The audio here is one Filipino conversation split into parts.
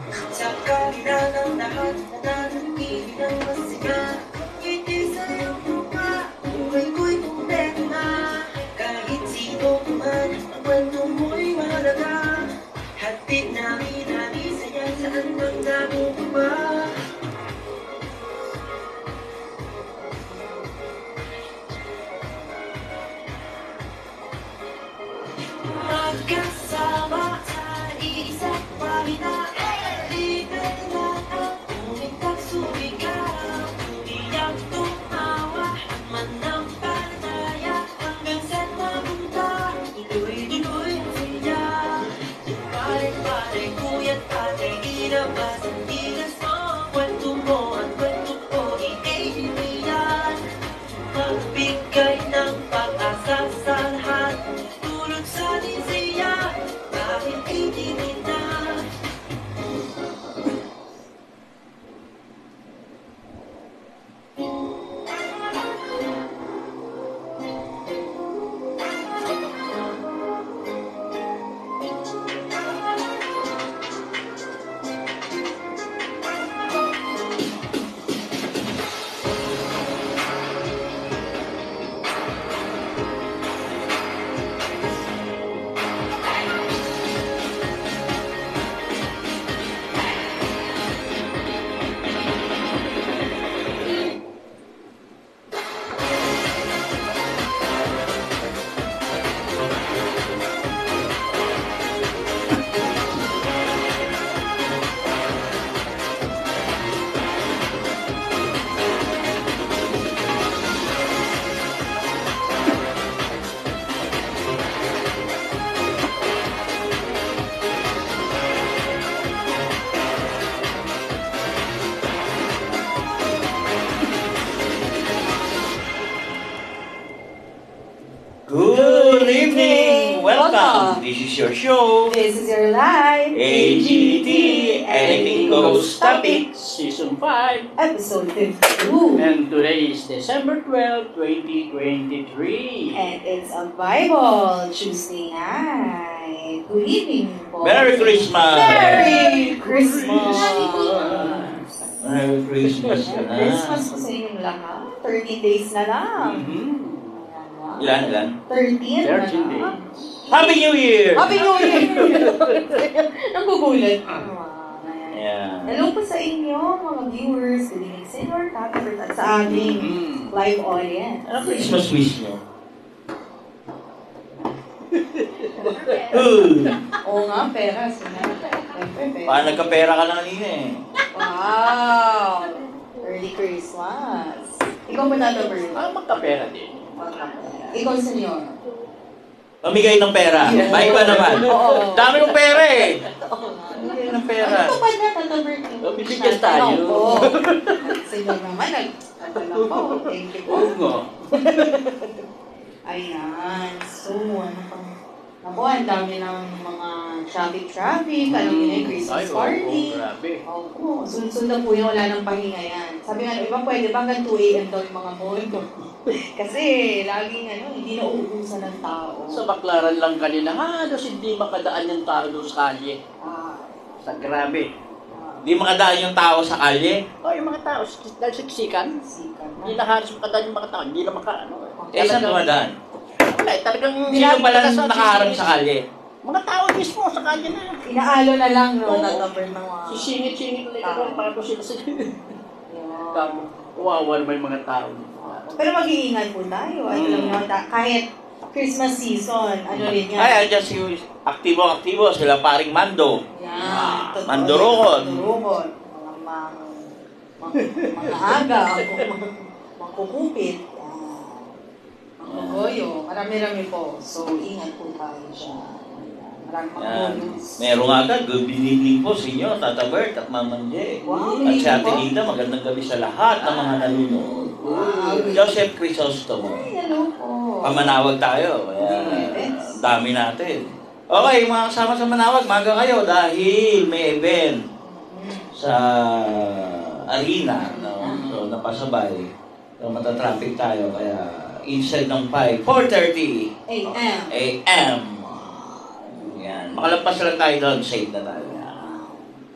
Sa kanila ng lahat na nananatili ng masaya. Ngiti sa iyong mukha, buhay ko'y kumpleto na. Kahit sino man, ang kwento mo'y mahalaga. Hatid namin ang isaya, saan bang nabububa? Magkasama sa iisang pamina. Libre na ang umigtang sumigaw. Umiyak, tumawa, manampalataya. Hanggang saan mapunta, tuloy-tuloy ang saya. Pare-pare, kuya't ate, ilabas ang tigas mo. Kwento mo at kwento ko, i-alien. Magbigay ng pag-asa sa lahat. Tulog sa siya, kahit hindi na. Good evening! Welcome! This is your show, This is your life. AGT, Anything Goes Topic. Season 5, Episode 52. and today is December 12, 2023. And it's a Bible Tuesday night. Good evening po. Merry Christmas! Merry Christmas! Merry Christmas na. Christmas po sa inyong lahat. 30 days na lang. Ilan? 13 na 13 lang. days. Happy New Year! Happy New Year! Nagugulat. Yeah. Hello po sa inyo, mga viewers. Good evening sa inyo, happy birthday at sa aming live audience. Ano Christmas wish nyo? Oo nga, pera. Siyempre, pera. Paano nagkapera ka na kanina eh? Wow! Early Christmas. Ikaw ba tatapos? Magkapera din. Ikaw, senyor. Pamigay ng pera. Baik ba naman? Oo. Dami kong pera eh. Pamigay ng pera. Ano pa na tatapos? Bibigyan tayo. Oo. Senyor naman, nagtatala pa. Thank you po. Oo nga. Ayan. So, ano pang... Ako, ang dami ng mga traffic. Alam niyo na yung Christmas party. Grabe. Oo. Sunod-sunod na po yun. Wala nang pahinga yan. Sabi nga, iba pwede ba hanggang 2 a.m. daw yung mga mall? Kasi laging hindi na uubusan ng tao. Sa Baklaran lang kanina, halos hindi makadaan yung tao doon sa kalye. Sa grabe. Di makadaan yung tao sa kalye. O, yung mga tao, dahil siksikan, Sikat na. hindi na halos makadaan yung mga tao. Hindi na Saan tumadaan? Wala, talagang... Sino pala nakaharap sa kalye? Mga tao mismo sa kalye na. Inaalo na lang, no? Oo. Natapos ng mga... Sisingit-singit ulit ako para ko sila sa... Yeah. Tapos, kawawa naman yung mga tao. Pero mag-iingat po tayo. Alam nyo, kahit Christmas season, ano rin yan. Ay, andyan si aktibo. Sila paring Mando. Yan. Totoo. Mandurukon. Mandurukon. Mga aga. Mangkukupit. Mangkugoyo. Marami-rami po. So, ingat po tayo siya. Maraming mga Yan. bonus. Meron nga agad, good evening po sa inyo, Tata Bert at Mama Jay. Wow, At si Ate po. Nita, magandang gabi sa lahat ng mga nanonood. Wow. Joseph Crisostomo. Ay, hello po. Pamanawag tayo. Kaya, dami natin. Okay, mga kasama sa Manawag, maga kayo dahil may event sa arena. No? So, napasabay. So, matatraffic tayo. Kaya, inside ng 4:30 A.M. a.m. Yan. Makalagpas lang tayo doon, safe na tayo.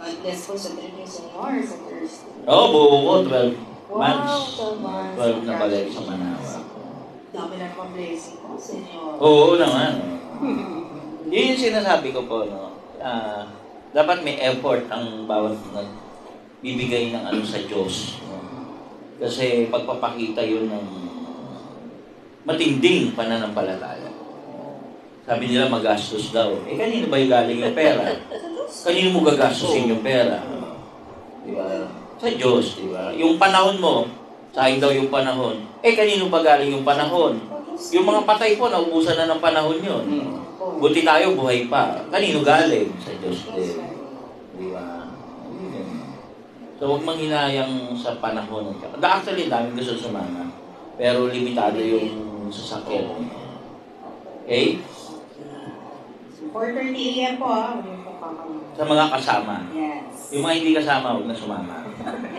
God bless po sa Trinity Senior sa Thursday. Oo, buo ko, 12 Wow, months. 12 months. 12 na balik sa Manawa. Dami na naman blessing po, Senyor. Oo naman. Yun yung sinasabi ko po, no? Dapat may effort ang bawat bibigay ng ano sa Diyos. No? Kasi pagpapakita yun ng matinding pananampalataya. Sabi nila magastos daw. Eh, kanino ba yung galing yung pera? Kanino mo gagastusin yung pera? Diba? Sa Diyos, diba? Yung panahon mo, sayang daw yung panahon. Eh, kanino ba galing yung panahon? Yung mga patay po, naubusan na ng panahon yun. Buti tayo, buhay pa. Kanino galing? Sa Diyos din. Diba? So, huwag manghinayang sa panahon. Actually, daming gusto sumama. Pero limitado yung sasakyan. Okay? 4:30 a.m. po Huwag po kami. Sa mga kasama. Yes. Yung mga hindi kasama, huwag na sumama.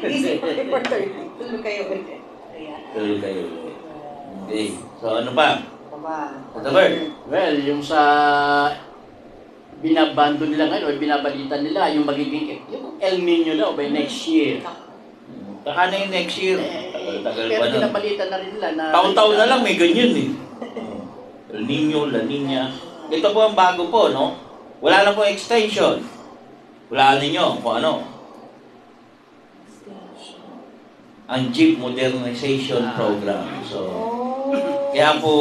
Easy po 4:30. Tulog kayo ulit. Ayan. Tuloy kayo. Okay. So, ano pa? Baba. Whatever. Well, yung sa binabando nila ngayon o binabalita nila, yung magiging yung El Nino daw by next year. Saka na yung next year. Tagal Pero pa na. binabalita na rin nila na... Taon-taon na lang may ganyan eh. El Nino, La Nina. Ito po ang bago po, no? Wala na po extension. Wala ninyo kung ano. Ang Jeep Modernization Program. So, kaya po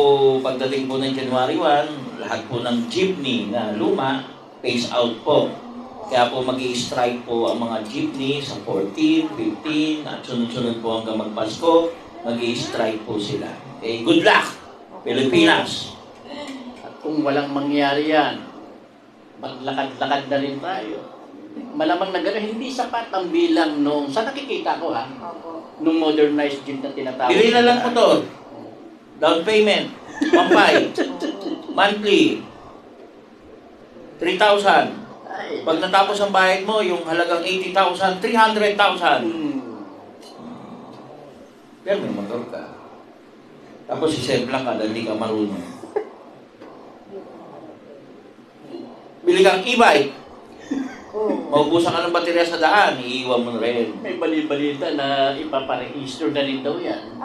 pagdating po ng January 1, lahat po ng jeepney na luma, phase out po. Kaya po mag-i-strike po ang mga jeepney sa 14, 15, at sunod-sunod po hanggang magpasko, mag-i-strike po sila. Okay, good luck, Pilipinas! At kung walang mangyari yan, maglakad-lakad na rin tayo. Malamang na gano'n, hindi sapat ang bilang nung, sa nakikita ko ha, nung modernized jeep na tinatawag. Bili na lang po to. Down payment, 1.5. Monthly, 3,000. Ay, Pag natapos ang bayad mo, yung halagang 80,000, 300,000. Pero may motor ka. Tapos isempla ka dahil hindi ka marunong. Bili kang e-bike. Maubusan ka ng baterya sa daan, iiwan mo na rin. may bali-balita na ipaparegister na rin daw yan.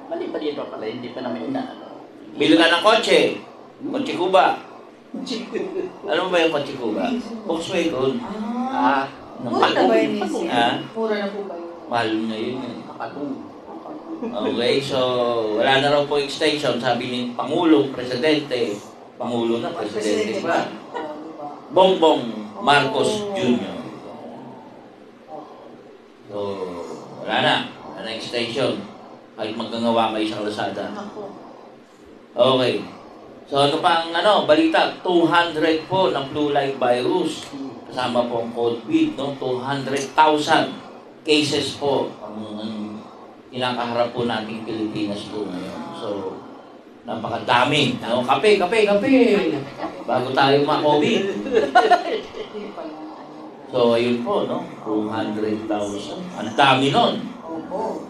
Bali-balita pala, hindi pa namin inaano. Bili ka ng kotse. Kotse Kuba. Alam mo ba yung kotse Kuba? Volkswagen. Mura na ba yun, Miss? Ha? Mura na po ba yun? Mahal na yun. Nakatong. Okay, so wala na raw po extension, sabi ni Pangulong, Presidente. Pangulo na, Presidente pa. Bongbong Marcos Jr. So, wala na. Wala na extension. Kahit magkangawa kayo sa Lazada. Okay. So, ano pa ang balita? 200 po ng flu like virus. Kasama po ang COVID, no? 200,000 cases po ang kinakaharap po nating Pilipinas po ngayon. So, napakadami. No? Kape. Bago tayo ma-COVID. So, ayun po, no? 200,000. Ang dami nun. Opo.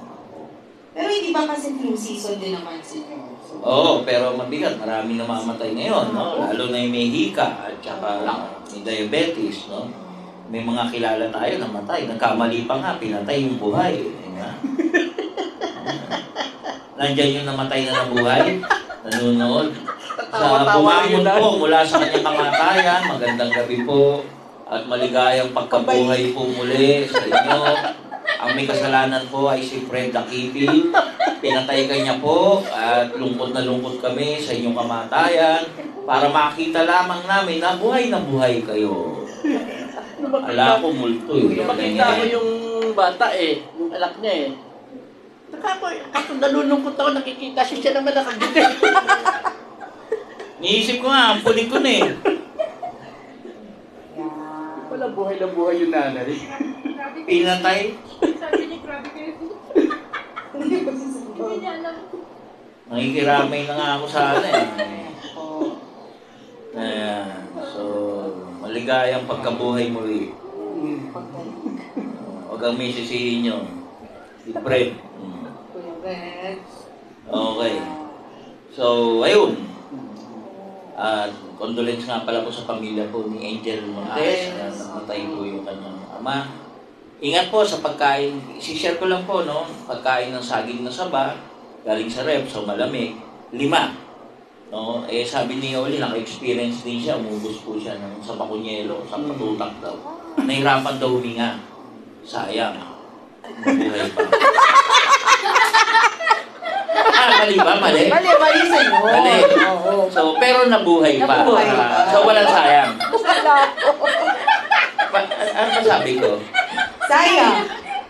Pero hindi ba kasi flu season din naman, Senyor? Oo, pero mabigat. Marami namamatay ngayon, no? Lalo na yung may hika at saka may diabetes, no? May mga kilala tayo na matay. Nagkamali pa nga, pinatay yung buhay. Nandiyan yung namatay na nabuhay. Nanonood. Sa bumangon po mula sa kanyang kamatayan, magandang gabi po. At maligayang pagkabuhay po muli sa inyo. Ang may kasalanan po ay si Fred Dakipi. Pinatay ka niya po at lungkot na lungkot kami sa inyong kamatayan para makita lamang namin na buhay kayo. Ala ko multo eh. Makita ko yung bata yung anak niya Ako nalulungkot ako, nakikita siya naman nakagiti. Niisip ko nga, ampunin ko na eh. Wala buhay na buhay yung nanay. Pinatay. Sabi niya, grabe kayo. Hindi niya alam. Nakikiramay na nga ako sa Ayan. So, maligayang pagkabuhay muli. Huwag kang may sisihin nyo. Si Fred. Okay. So, ayun. At condolence nga pala po sa pamilya po ni Angel Montes na namatay po yung kanyang ama. Ingat po sa pagkain. I-share ko lang po, no? Pagkain ng saging na saba, galing sa rep, so malamig, 5. No? Eh, sabi ni Oli, naka-experience din siya, umubos po siya ng sa bakunyelo, sa patutak daw. Nahirapan daw huminga. Sayang. Mabuhay pa. Mali ba? Mali? Mali sa inyo. Mali. Oo. So, pero nabuhay pa. Nabuhay pa. So, walang sayang. Wala po. Ano ba sabi ko? Sayang.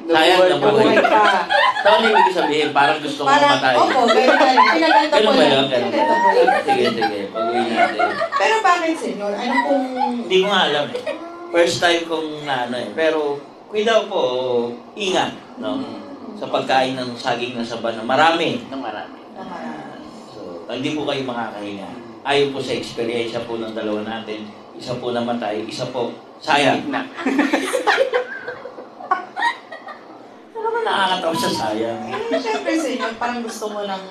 Sayang nabuhay Nabuhay pa. So, ano ibig sabihin? Parang gusto ko Parang, mamatay. opo, ganyan. Pinaganda Ganun po ba lang. yun? Ganun ba? Pinaganda po lang. Sige, sige. Pag-uwi natin. Pero bakit, senyor? Ano kung... Hindi ko nga alam eh. First time kong na ano eh. Pero, daw po, ingat. No? Sa pagkain ng saging na saba na marami. Nang marami. So, hindi po kayo makakahinga. Ayon po sa eksperyensya po ng dalawa natin, isa po namatay, isa po sayang. Na. Ano ba nakakatawa sa sayang? Eh, syempre, senyor, parang gusto mo ng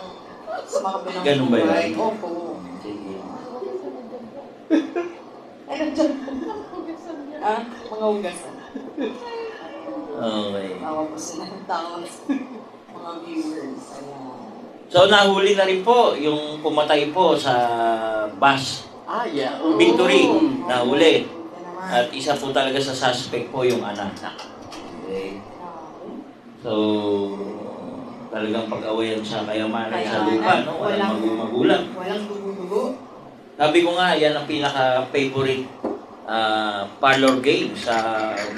sumakabilang Ganun ba yun? buhay. Opo. Sige. Ano dyan? Ah, mga hugasan. Okay. Tawa po sila ng tawa. Mga viewers. Ayan. So, nahuli na rin po yung pumatay po sa bus. Ah, yeah. Victory. Oh. Nahuli. Ito naman. At isa po talaga sa suspect po yung anak. Okay. So, talagang pag-awayan sa kayamanan sa lupa, no? Walang magulang. Walang dugo-dugo. Sabi ko nga, yan ang pinaka-favorite parlor game sa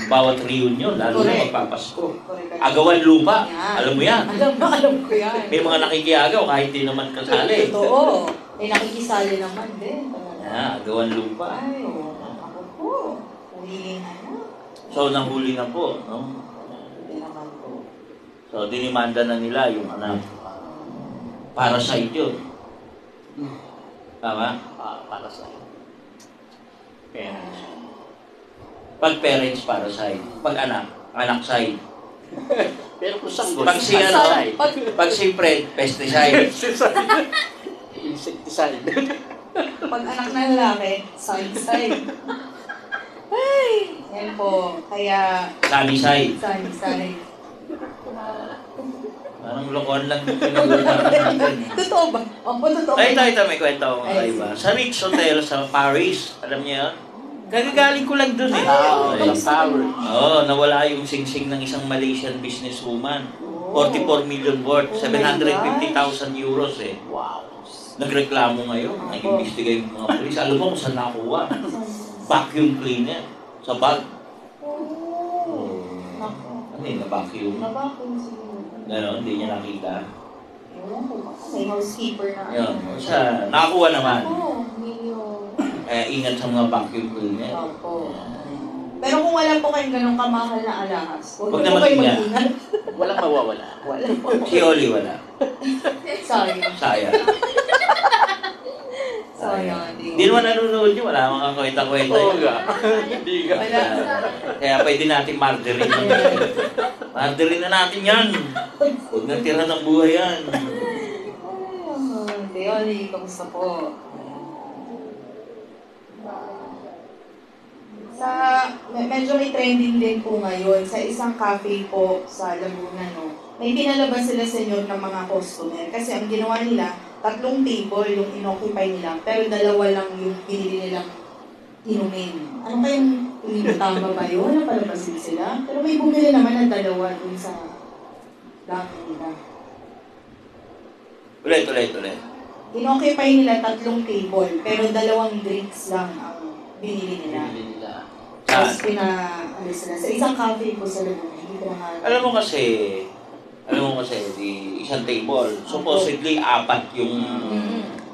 bawat reunion, lalo na Correct. magpapasko. Correct. Agawan lupa. Yan. Alam mo yan. Alam ko yan. May mga nakikiagaw kahit di naman kasali. Totoo. May nakikisali naman din. Talaga. Agawan lupa. Ay, ako po. Huliling anak. So, nahuli na po. No? Hindi naman po. So, dinimanda na nila yung anak. Parasite yun. Tama? Para sa parents. Pag parents, parasite. Pag anak, anak side. Pero kung sanggol, Pag si ano, pag si Fred, pesticide. insecticide. Pag anak na lalaki, side-side. Ay, yan po. Kaya, Sunny-side. side-side. Parang lokohan lang yung pinag-usapan natin. Totoo ba? Opo, totoo. Ay, ito, may kwento ako Ay, iba. Sa Ritz Hotel sa Paris, alam niyo yun? Gagagaling ko lang dun eh. Sa power. Oo, nawala yung singsing ng isang Malaysian businesswoman. 44 million worth, Oh my 750,000 euros eh. Wow. Nagreklamo ngayon, nag-investigate yung mga polis. Alam mo kung saan nakuha? Vacuum cleaner. Sa bag. Naku. Ano yun, na-vacuum? Nabakong siguro. Gano'n, hindi niya nakita. Ewan ko ba? May housekeeper na. Yun, siya, nakakuha naman. Oo, hindi yun. Ingat sa mga vacuum cleaner. Opo. Pero kung wala po kayong ganong kamahal na alahas, Huwag huwag naman po kayo niya. mag-ingat. Walang mawawala. Wala po. Si Oli wala. Sorry. Sayang. Sayang. Hindi naman nanonood yun, wala mga kwenta-kwenta Oo yun. nga. Hindi nga. Wala. Kaya pwede natin martyrin. Martyrin na natin yan. Huwag nang tira ng buhay yan. Hindi, Oli, kamusta po? Medyo may trending din po ngayon sa isang cafe po sa Laguna, no? May pinalabas sila sa inyo ng mga customer. Kasi ang ginawa nila, 3 table yung inoccupy nila, pero 2 lang yung binili nilang inumin. Ano kayang hindi tama ba yun? Napalabasin sila? Pero may bumili naman ng 2 dun sa dami nila. Ulit. Inoccupy nila 3 table, pero 2 drinks lang ang binili nila. Hindi nila. Tapos pinaalis sila. Sa isang cafe po sa Laguna. Hindi ko na Alam mo kasi, di isang table, supposedly 4 yung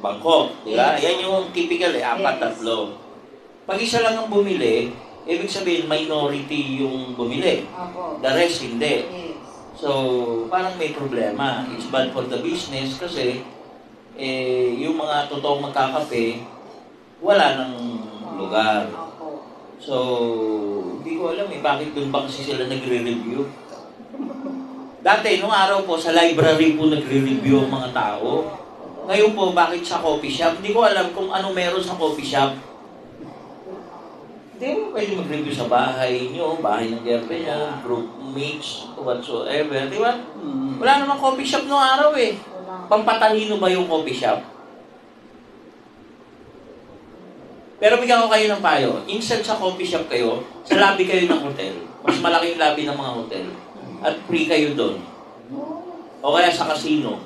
bangko, di ba? Yes. Yan yung typical 4-3. Pag isa lang ang bumili, ibig sabihin minority yung bumili. Apo. The rest hindi. Yes. So, parang may problema. It's bad for the business kasi yung mga totoong magkakape, wala ng lugar. Apo. So, hindi ko alam bakit doon ba kasi sila nagre-review. Dati, nung araw po, sa library po nagre-review ang mga tao. Ngayon po, bakit sa coffee shop? Hindi ko alam kung ano meron sa coffee shop. Hindi mo pwede mag-review sa bahay nyo, bahay ng girlfriend nyo, group mates, whatsoever, di ba? Wala namang coffee shop noong araw eh. Pampatalino ba yung coffee shop? Pero bigyan ko kayo ng payo. Instead sa coffee shop kayo, sa lobby kayo ng hotel. Mas malaki yung lobby ng mga hotel. At free kayo doon. O kaya sa casino.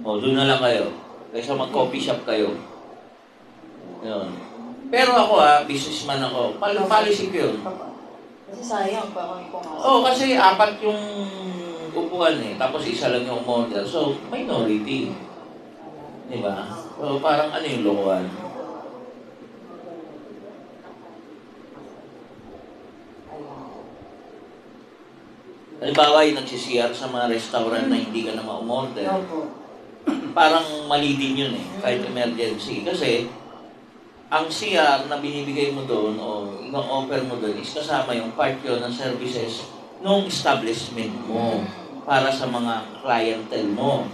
O, doon na lang kayo. Kaysa mag-coffee shop kayo. Yun. Pero ako businessman ako. Policy ko yun. Kasi sayang pa kung pumasok. Oo, kasi 4 yung upuan eh. Tapos isa lang yung model. So, minority. Diba? So, parang ano yung lokohan? Halimbawa, yung nagsisiyar sa mga restaurant na hindi ka na ma-order. Parang mali din yun eh. Kahit emergency. Kasi, ang CR na binibigay mo doon o ino-offer mo doon is kasama yung part yun ng services ng establishment mo para sa mga clientele mo.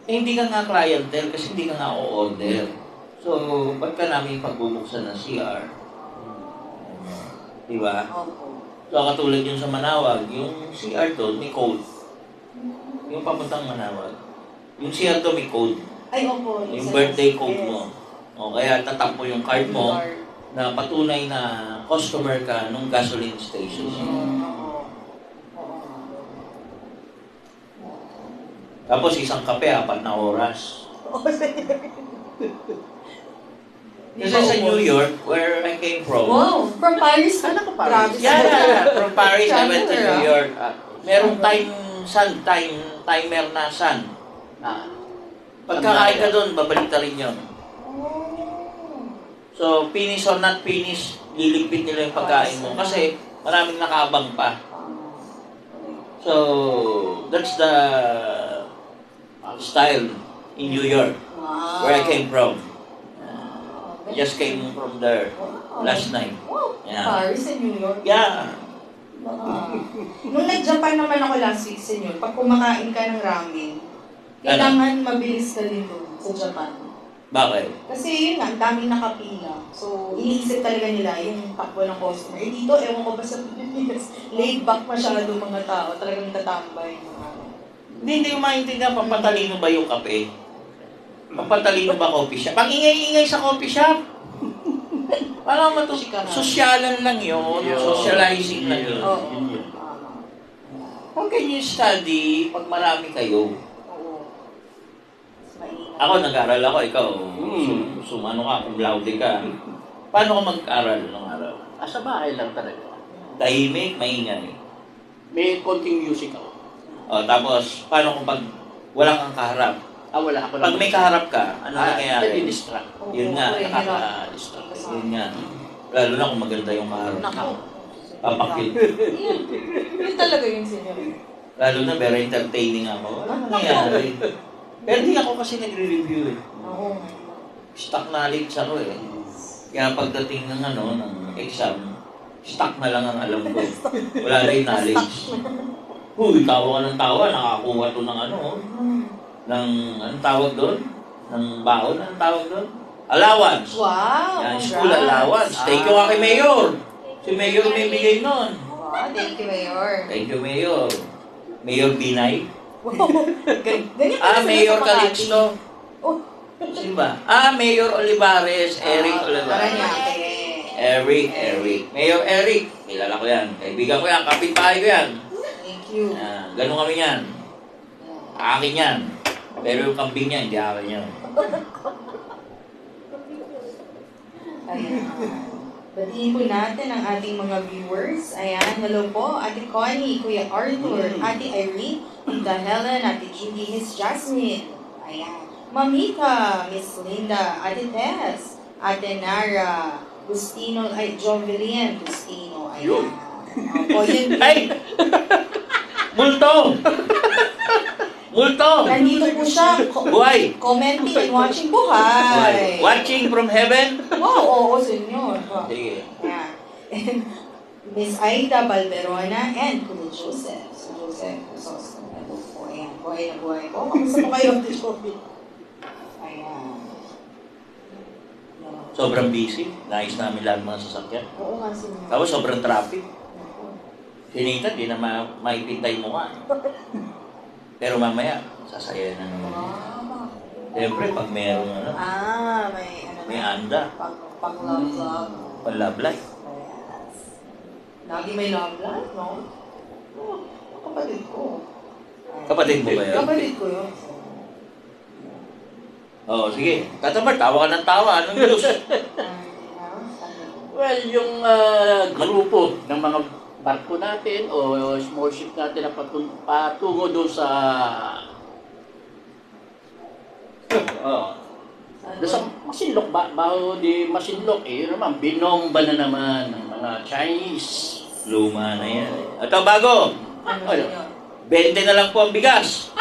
Eh, hindi ka nga clientele kasi hindi ka nga o-order. So, ba't ka namin pagbubuksan ng CR? Diba? So, katulad yung sa Manawag, yung CR doon may code. Yung papuntang Manawag. Yung CR doon may code. Ay, opo. Yung birthday code mo. O kaya tatap mo yung card mo na patunay na customer ka nung gasoline station. Tapos isang kape, 4 na oras. Kasi sa New York, where I came from. Wow, from Paris. Ano ka Paris? Yeah, from Paris I went to New York. Merong timer na sun. Pagkakain ka doon, babalik ta rin yun. So, finish or not finish, liligpit nila yung pagkain mo. Kasi maraming nakabang pa. So, that's the style in New York, where I came from. I just came from there last night. Yeah. Paris and New York. Yeah. Nung nag-Japan naman ako last week, senyor, pag kumakain ka ng ramen, kailangan mabilis ka din doon sa Japan. Bakit? Kasi yun nga, ang daming nakapila. So, iniisip talaga nila yung takbo ng customer. Eh dito, ewan ko ba sa Pilipinas, laid back masyado mga tao, talagang tatambay. Hindi ko maintindihan, pampatalino ba yung kape? Pampatalino ba coffee shop? Pang ingay-ingay sa coffee shop. Parang sosyalan lang yun. Socializing lang yun. How can you study pag marami kayo? Ako, nag-aral ako. Ikaw, ano ka, cum laude ka. Paano ka mag-aral ng araw? Sa bahay lang talaga. Tahimik, maingay. May konting music ako. O, tapos, paano kung pag walang kang kaharap? Wala ako. Pag may kaharap ka, ano nangyayari? Nadi-distract. Yun nga, nakaka-distract. Yun nga. Lalo na kung maganda yung kaharap. Papakit. Yun talaga yung senyor. Lalo na, very entertaining ako. Ano nangyayari? Pero di ako kasi nagre-review eh. Oo. Stock knowledge ako eh. Kaya pagdating ng ng exam, stock na lang ang alam ko. Wala na yung knowledge. Huy, tawa ka ng tawa, nakakuha to ng anong tawag doon? Ng baon, anong tawag doon? Allowance. Wow! Yan, school allowance. Thank you kay Mayor. Si Mayor may bigay nun. Wow, thank you, Mayor. Thank you, Mayor. Mayor Binay. Ganyan Mayor Calixto. Oh. Sino ba? Mayor Olivares, Eric Olivares. Eric. Mayor Eric. Kilala ko yan. Kaibigan ko yan. Kapitbahay ko yan. Thank you. Ganun kami yan. Akin yan. Pero yung kambing niya, hindi akin yan. Ayan. Batiin po natin ang ating mga viewers. Ayan, hello po. Ate Connie, Kuya Arthur, Ate Irene, Tita Helen, Ate Judy, Miss Jasmine. Ayan. Mamita, Miss Linda, Ate Tess, Ate Nara, Gustino, Jovelyn, Gustino. Ayan. Opo, yun. Ay! Multo! Multo! Nandito po siya. Buhay! Commenting and watching po. Hi! Watching from heaven? Wow, oo, senyor. Sige. Ayan. And Miss Aida Balberona and Kuya Joseph. Si Joseph Chrysostom. Ito po, ayan. Buhay na buhay po. Kamusta po kayo, Ate Joby? Ayan. Sobrang busy. Nais namin lahat mga sasakyan. Oo nga, senyor. Tapos sobrang traffic. Sinita, di na maipintay mo nga. Pero mamaya, sasaya na naman. Siyempre, pag merong ano, may anda, Pang-love-love. pang-love life. Yes. Lagi may love life, no? Oh, kapatid ko. Kapatid mo ba yun? Kapatid ko yun. Oo, sige. Tatabar, tawa ka ng tawa. Anong news? Well, yung grupo ng mga barko natin o small ship natin na patungo doon sa doon sa Masinloc ba? Bago di Masinloc, yun naman, binomba na naman ng mga Chinese. Luma na yan. Ito, bago. Ano, Ano? senyor? 20 na lang po ang bigas.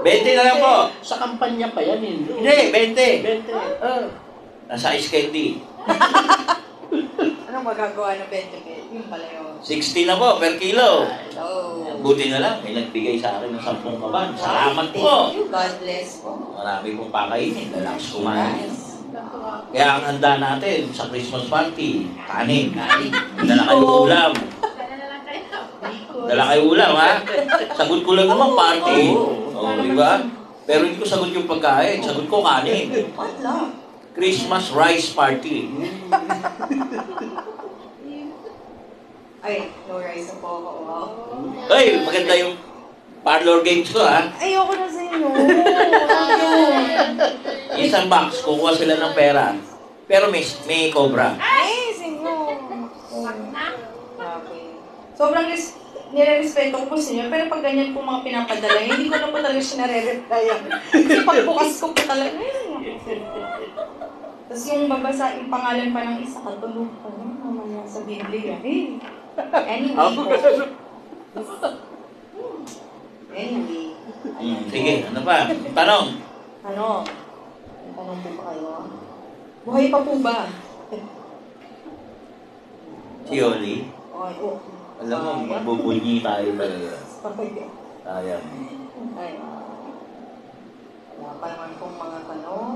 20 na lang po. Sa kampanya pa yan, Hindi, 20. 20. Nasa ice candy. Anong magagawa ng 20 Yung pala yun. 60 na po per kilo. Oh. Buti na lang, may nagbigay sa akin ng 10 kaban. Salamat Thank po. you. God bless po. Marami pong pakainin. Lalakas kumain. Nice. Kaya ang handa natin sa Christmas party, kanin. Dala kayo ulam. Dala kayo ulam, ha? Sagot ko lang naman, party. Oo, di ba? Pero hindi ko sagot yung pagkain. Sagot ko kanin. Wala. Christmas rice party. Ay, no rice na po ako. Wow. Ay, maganda yung parlor games ko, ha? Ayoko na sa inyo. Ayun. Isang box, kukuha sila ng pera. Pero may cobra. Ay, senyor. Okay. Sobrang nire-respeto ko po senyor, pero pag ganyan po mga pinapadala, hindi ko na po talaga siya nare-replyan. Kasi pagbukas ko po talaga, tapos yung babasa, yung pangalan pa ng isa, katulog pa rin naman sa Biblia. Eh. Anyway po. Anyway. Sige, ano pa? Tanong. Ano? May tanong po ba kayo? Buhay pa po ba? Si Oli. Ay, oh. Alam mo, mabubunyi tayo talaga. Ay, Sayang. ay. Wala pa naman pong mga tanong.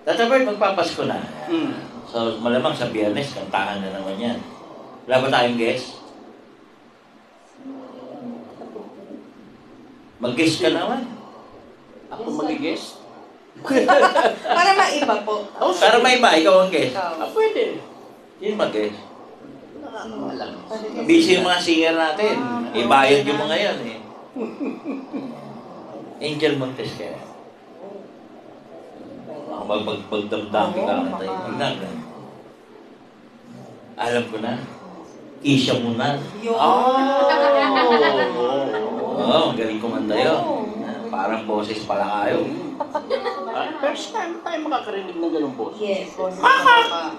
Tatabert, magpapasko na. Mm. So, malamang sa Biyernes, kantahan na naman yan. Wala ba tayong guest? Mag-guest ka naman. Ako mag-guess? Para maiba po. Para may iba, ikaw ang guest. Ikaw. Pwede. Sino mag-guest? Wala. Busy yung mga singer natin. Ibayad yung mga yan eh. Angel Montes kaya. Magdamdami ka ang tayo. Alam ko na. Isya mo na. Yun. Oo, magaling kumanda yun. Parang boses pala kayo. First time tayo makakarinig ng ganung boss. Yes, boses ka.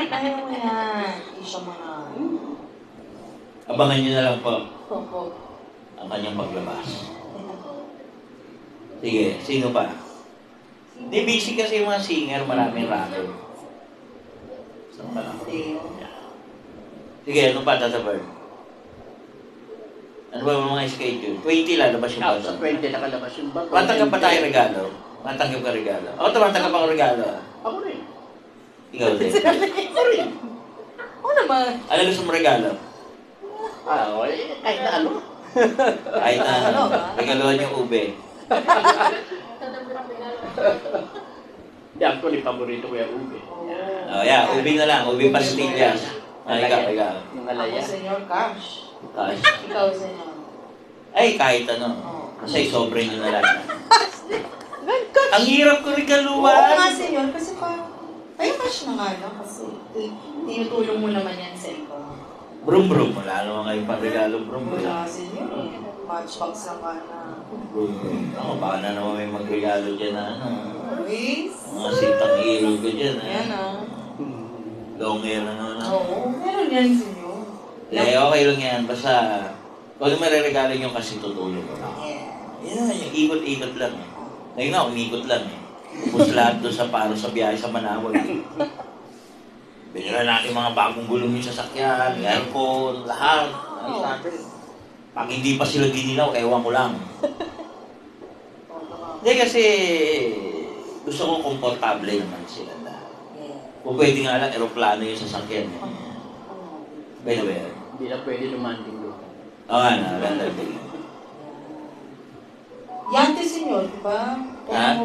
Kaya mo yan. Isya mo na. Abangan nyo na lang po Opo. ang kanyang paglabas. Sige, sino pa? Di busy kasi yung mga singer, maraming rapper. Saan pa lang? Sige, ano pa, Tata Bird? Ano ba yung mga schedule? 20 lalabas yung Sa bata. 20 nakalabas yung bago. Matanggap pa tayo regalo? Matanggap ka regalo? Ako tumatanggap ako regalo. Ako rin. Ikaw din. Ako rin. Oo naman. Ano gusto mo regalo? Kahit na ano. Kahit na Ano ba? regaluhan yung ube. Hindi, actually, paborito ko yung ube. Oh, yeah, ube na lang. Ube pastillas. Ikaw. Yung Ako, alaya. senyor, cash. Cash. Ikaw, senyor. Ay, kahit ano. Kasi sobre nyo na lang. Ang hirap ko Oo regaluhan. nga, senyor, kasi parang, ay, cash na nga lang, kasi tinutulong mo naman yan sa iba. Brum-brum. Wala naman kayo pang regalo brum-brum. Wala, senyor. Matchbox lang ka na. Brum-brum. Ako, baka na naman may magregalo dyan na ano. Always. Mga sitang hero ko dyan. Ayan ah. Long hair na naman. Oo, meron yan, senyor. Eh, okay lang yan. Basta, huwag may re-regalo nyo kasi tutulong ko. Yeah. Yan, yung ikot-ikot lang. Ngayon nga, umikot lang eh. Ubus lahat doon sa paro sa biyahe sa Manawag. Binila natin mga bagong gulong yung sasakyan, aircon, lahat. Ayos natin. Pag hindi pa sila dinilaw, ewan ko lang. Hindi kasi gusto ko komportable naman sila lahat. Yeah. Kung pwede nga lang, aeroplano yung sasakyan. Pwede ba yan? Hindi na pwede lumanding doon. Oo nga na, ganda din. Yate, senyor, di ba? Ha?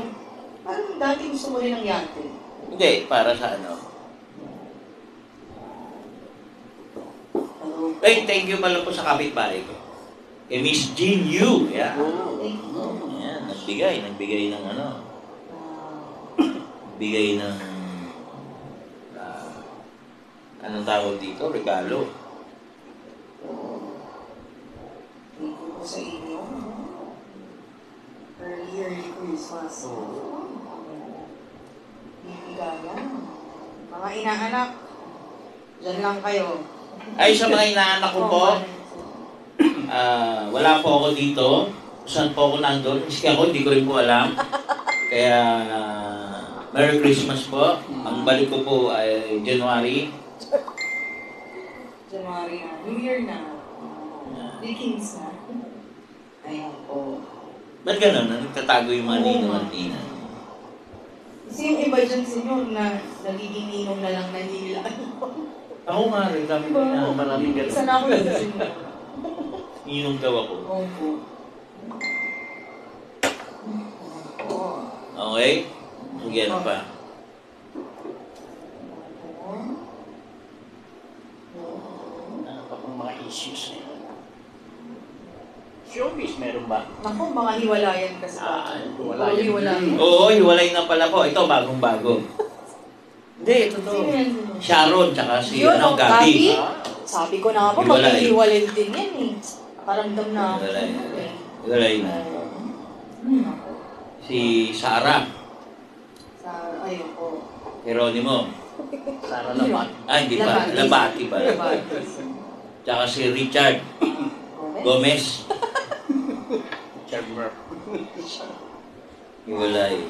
Parang dati gusto mo rin ng yate. Hindi, para sa ano. Hello. Hey, thank you pala po sa kapitbahay ko. Kay Miss Jean Yu. Yeah. Thank you. Yan, nagbigay ng ano. Bigay ng anong tawag dito? Regalo. Thank you po sa inyo. Early Christmas. Bibigayan. Mga inaanak, dyan lang kayo. Ay, sa mga inaanak ko po, wala po ako dito. Saan po ako nandun? Miski ako, hindi ko rin po alam. Kaya, Merry Christmas po. Ang balik ko po ay January. January na. New Year na. Vikings na. Ayan po. Ba't gano'n? Nagtatago yung mga ninong at ina? Kasi yung iba dyan, senyor, na nagiging ninong na lang nahihila. Ako nga rin, kami Diba? na. Maraming gano'n. Isa na ako yung senyor. Ninong daw ako. Opo. Okay? Sige, ano pa? Ano pa pang mga issues na yun? Showbiz, meron ba? Naku, mga hiwalayan kasi. Hiwalayan. Hiwalayan. Oo, hiwalay na pala po. Ito, bagong-bago. Hindi, ito to. Sino yan? Sharon, tsaka si Yun, ano, Gabi? Gabi. Sabi ko na nga po, Hiwalay. maghihiwalay din yan eh. Nakaramdam na ako. Hiwalay. Hiwalay na. Si Sarah, Sa, ayun po. Geronimo. Sara Lamat. Ah, hindi pa. Labati ba? Tsaka si Richard Gomez. Richard Murph. Hiwalay.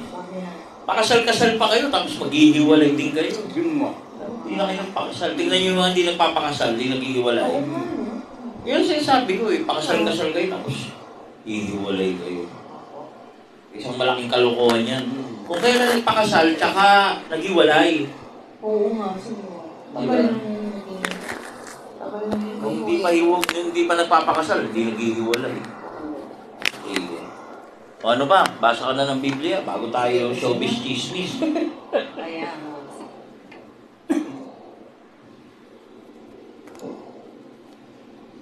Pakasal-kasal pa kayo, tapos maghihiwalay din kayo. Yun mo. Hindi na kayo pakasal. Tingnan nyo yung mga hindi nagpapakasal, hindi naghihiwalay. Yun ang sinasabi ko eh, pakasal-kasal kayo, tapos hihiwalay kayo. Isang malaking kalokohan yan. Kung kayo na nagpakasal, tsaka naghiwalay. Oo nga, siguro. Diba? Kung hindi pa nagpapakasal, hindi naghihiwalay. Okay. O ano pa, basa ka na ng Biblia bago tayo showbiz chismis. Ayan.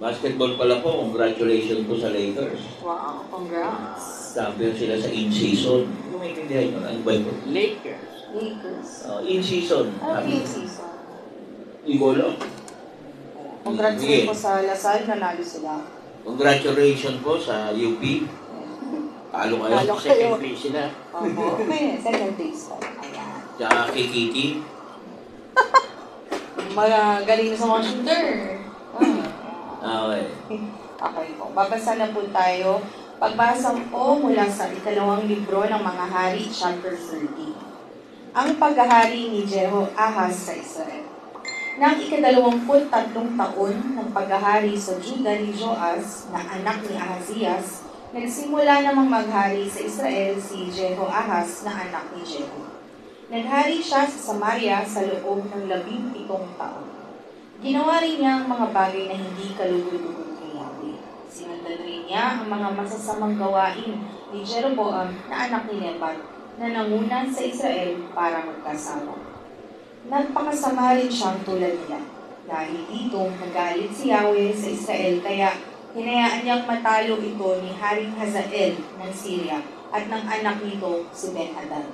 Basketball pala po, congratulations po sa Lakers. Wow, congrats. Champion sila sa in-season. Yung maintindihan nyo, ano ba ito? Lakers. Lakers. In-season. Ano yung season? Igolo. Congrats Sige. po sa Lasal, nanalo sila. Congratulations po sa UP. Talo kayo. Talo. Second place sila. Opo. Okay, second place po. Ayan. Tsaka kay Kitty. Magaling na sa mga shooter. Okay. Okay po. Babasa na po tayo. Pagbasa po mula sa ikalawang libro ng mga hari, chapter 30. Ang paghahari ni Jehoahaz sa Israel. Nang ika-23 taon ng paghahari sa Juda ni Joas, na anak ni Ahazias, nagsimula namang maghari sa Israel si Jehoahaz na anak ni Jehu. Naghari siya sa Samaria sa loob ng 17 taon. Ginawa rin niya ang mga bagay na hindi kalugod-lugod kay Yahweh. Sinundan rin niya ang mga masasamang gawain ni Jeroboam na anak ni Nebat na nangunan sa Israel para magkasama. Nagpakasama rin siyang tulad nila. Dahil dito, nagalit si Yahweh sa Israel kaya hinayaan niyang matalo ito ni Haring Hazael ng Syria at ng anak nito si Ben-Hadad.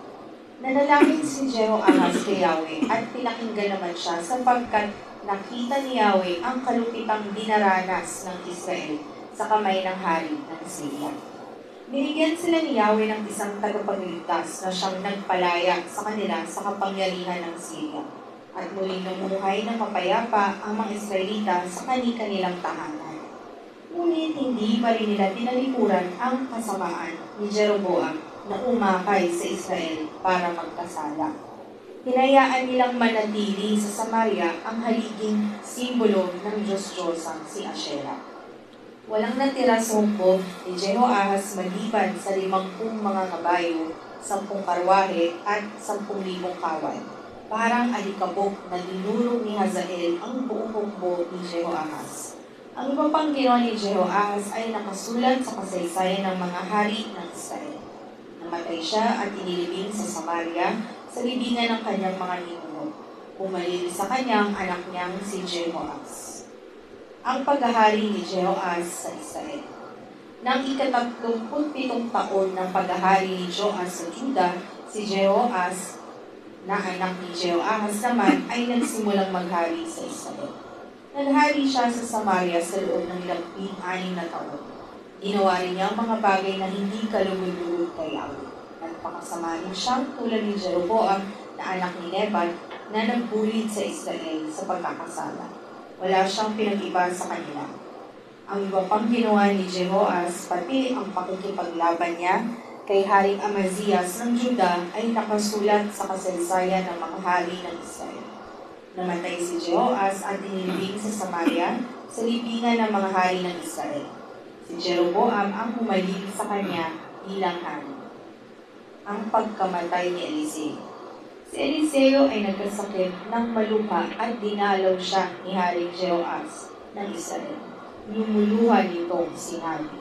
Nanalangin si Jehoahaz kay Yahweh at pinakinggan naman siya sapagkat nakita ni Yahweh ang kalupitang dinaranas ng Israel sa kamay ng hari ng Syria. Binigyan sila ni Yahweh ng isang tagapagligtas na siyang nagpalaya sa kanila sa kapangyarihan ng Syria. At muling namumuhay ng mapayapa ang mga Israelita sa kani-kanilang tahanan. Ngunit hindi pa rin nila tinalikuran ang kasamaan ni Jeroboam na umakay sa Israel para magkasala. Hinayaan nilang manatili sa Samaria ang haliging simbolo ng Diyos-Diyosang si Asherah. Walang natira sa hukbo ni Jehoahaz maliban sa 50 mga kabayo, 10 karwahe at 10,000 kawal. Parang alikabok na dinurog ni Hazael ang buong hukbo ni Jehoahaz. Ang iba pang ginawa ni Jehoahaz ay nakasulat sa kasaysayan ng mga hari ng Israel. Namatay siya at inilibing sa Samaria sa libingan ng kanyang mga ninuno. Pumalili sa kanyang anak niyang si Jehoahaz. Ang paghahari ni Jehoahaz sa Israel. Nang ika-37 taon ng paghahari ni Joas sa Juda, si Jehoahaz na anak ni Jehoahaz naman ay nagsimulang maghari sa Israel. Naghari siya sa Samaria sa loob ng 16 na taon. Ginawa rin niya ang mga bagay na hindi kalugod-lugod kay Yahweh. Nagpakasama rin siyang tulad ni Jeroboam na anak ni Nebat na nagbulit sa Israel sa pagkakasala. Wala siyang pinag-iba sa kanila. Ang iba pang ginawa ni Jehoahaz, pati ang pakikipaglaban niya kay Haring Amazias ng Juda ay nakasulat sa kasaysayan ng mga hari ng Israel. Namatay si Jehoahaz at inilibing sa Samaria sa libingan ng mga hari ng Israel. Si Jeroboam ang humaling sa kanya bilang hari. Ang pagkamatay ni Eliseo. Si Eliseo ay nagkasakit ng maluha at dinalaw siya ni Haring Jehoahaz ng Israel. Lumuluha nitong sinabi,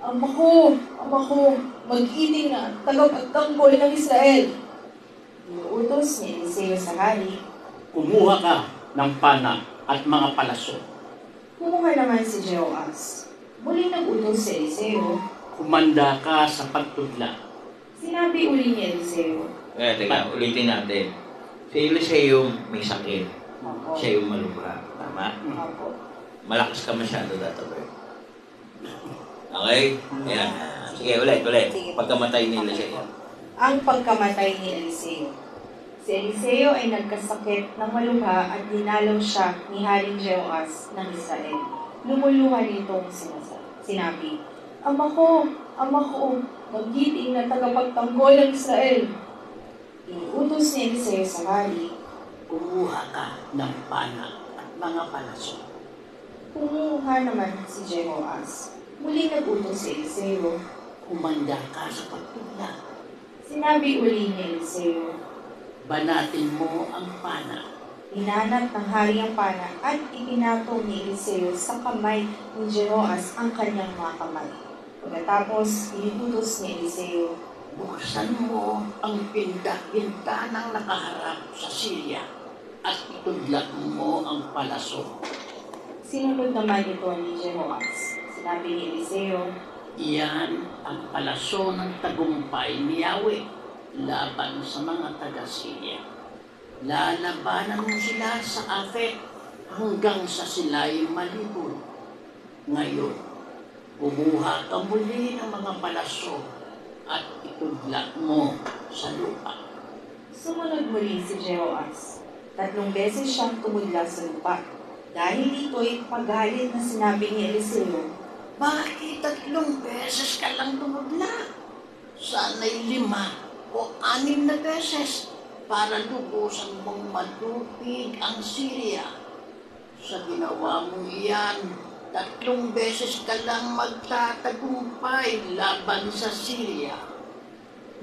Ama ko, mag-iting na tagapagtanggol ng Israel. Inuutos ni Eliseo sa hari, Kumuha ka ng pana at mga palaso. Kumuha naman si Jehoahaz. Muling nag-utos si Eliseo, Kumanda ka sa pagtudla. Sinabi uli ni Eliseo, Teka, ulitin natin. Si Eliseo may sakit. Opo. Siya yung malubha. Tama? Opo. Malakas ka masyado dati, bro. Okay? Ayan. Sige, ulit. Sige. Pagkamatay ni Eliseo. Ang pagkamatay ni Eliseo. Si Eliseo ay nagkasakit ng malubha at dinalaw siya ni Haring Jehoahaz ng Israel. Lumuluha nitong sinabi, Ama ko, magiting na tagapagtanggol ng Israel. Inuutos ni Eliseo sa hari, Kumuha ka ng pana at mga palaso. Kumuha naman si Jehoahaz. Muling nag-utos si Eliseo. Kumanda ka sa pagtudla. Sinabi uli ni Eliseo, Banatin mo ang pana. Inanat ng hari ang pana at ipinatong ni Eliseo sa kamay ni Jehoahaz ang kanyang mga kamay. Pagkatapos, inuutos ni Eliseo, Buksan mo ang pinta-pintanang nakaharap sa Syria at itudlak mo ang palaso. Sinunod naman ito ni Jehoahaz. Sinabi ni Eliseo, Iyan ang palaso ng tagumpay ni Yahweh laban sa mga taga-Syria. Lalabanan mo sila sa Afek hanggang sa sila'y malibol. Ngayon, kumuha ka muli ng mga palaso at itudlak mo sa lupa. Sumunod muli si Jehoahaz. 3 beses siyang tumudla sa lupa. Dahil dito'y pagalit na sinabi ni Eliseo, Bakit 3 beses ka lang tumudla? Sana'y 5 o 6 na beses para lubusan mong matupig ang Syria. Sa ginawa mong iyan, 3 beses ka lang magtatagumpay laban sa Syria.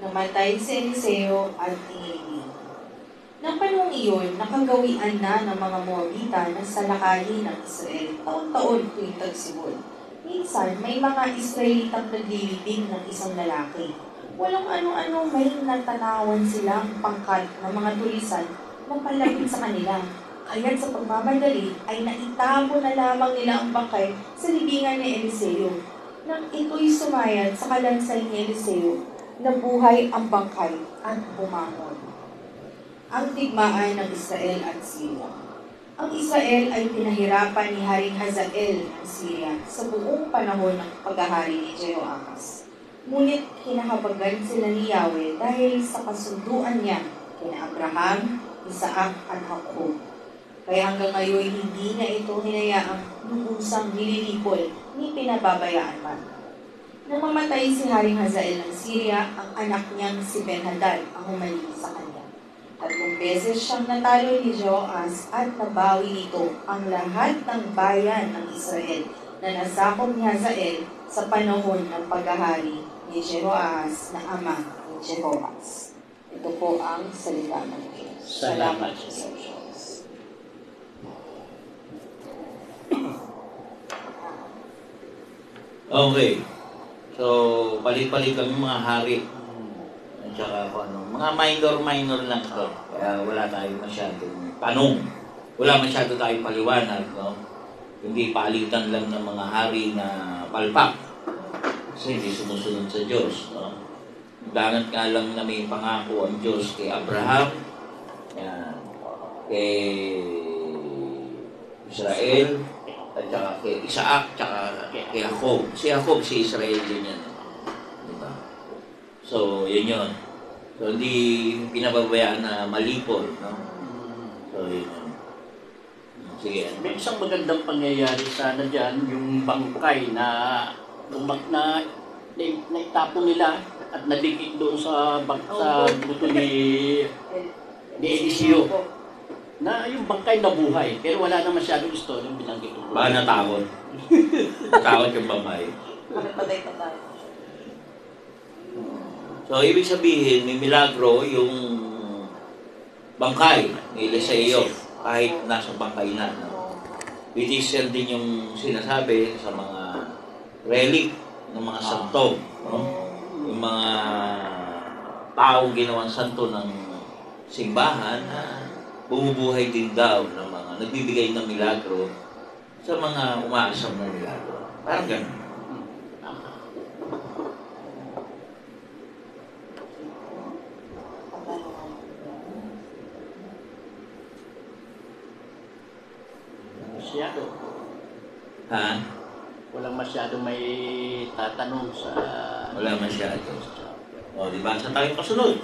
Namatay si Eliseo at inilibing. Nang panahong iyon, nakagawian na ng mga Moabita na salakayin ng Israel taon-taon tuwing tagsibol. Minsan, may mga Israelitang naglilibing ng isang lalaki. Walang ano-ano, may natanawan silang pangkat ng mga tulisan na palapit sa kanila. Kaya't sa pagmamadali ay naitabo na lamang nila ang bangkay sa libingan ni Eliseo. Nang ito'y sumayad sa kalansay ni Eliseo, nabuhay ang bangkay at bumangon. Ang digmaan ng Israel at Syria. Ang Israel ay pinahirapan ni Haring Hazael ng Syria sa buong panahon ng paghahari ni Jehoahaz. Ngunit kinahabagan sila ni Yahweh dahil sa kasunduan niya kina Abraham, Isaac at Jacob. Kaya hanggang ngayon hindi na ito hinayaang lubusang nililipol ni pinababayaan man. Nang mamatay si Haring Hazael ng Syria, ang anak niyang si Ben-Hadad ang humaling sa kanya. 3 beses siyang natalo ni Jehoas at nabawi nito ang lahat ng bayan ng Israel na nasakop ni Hazael sa panahon ng paghahari ni Jehoahaz na ama ni Jehoas. Ito po ang salita ng Diyos. Salamat sa Diyos. Okay. So, palit-palit kami mga hari. At saka mga minor lang ito. Kaya wala tayong masyadong tanong. Wala masyado tayong paliwanag, no? Hindi palitan lang ng mga hari na palpak. Kasi hindi sumusunod sa Diyos, no? Dangat nga lang na may pangako ang Diyos kay Abraham, yan, kay Israel, at saka kay Isaac, saka kay Jacob. Si Jacob, si Israel din yan. Diba? So, yun. So, hindi pinababayaan na malipol, no? So, yun. Sige. May isang magandang pangyayari sana dyan, yung bangkay na naitapon nila at nadikit doon sa buto ni Eliseo. Na yung bangkay nabuhay, pero wala na masyadong istorya yung binanggit ko. Baka natakot. Natakot yung babae. Bakit patay pa tayo? So, ibig sabihin, may milagro yung bangkay ni Eliseo kahit nasa bangkay na. No? Bitisel din yung sinasabi sa mga relic ng mga santo. No? Yung mga taong ginawang santo ng simbahan na bumubuhay din daw ng mga nagbibigay ng milagro sa mga umaasam na milagro. Parang ganun. Masyado. Ha? Walang masyado may tatanong sa... Wala masyado. O, di ba? Saan tayo kasunod?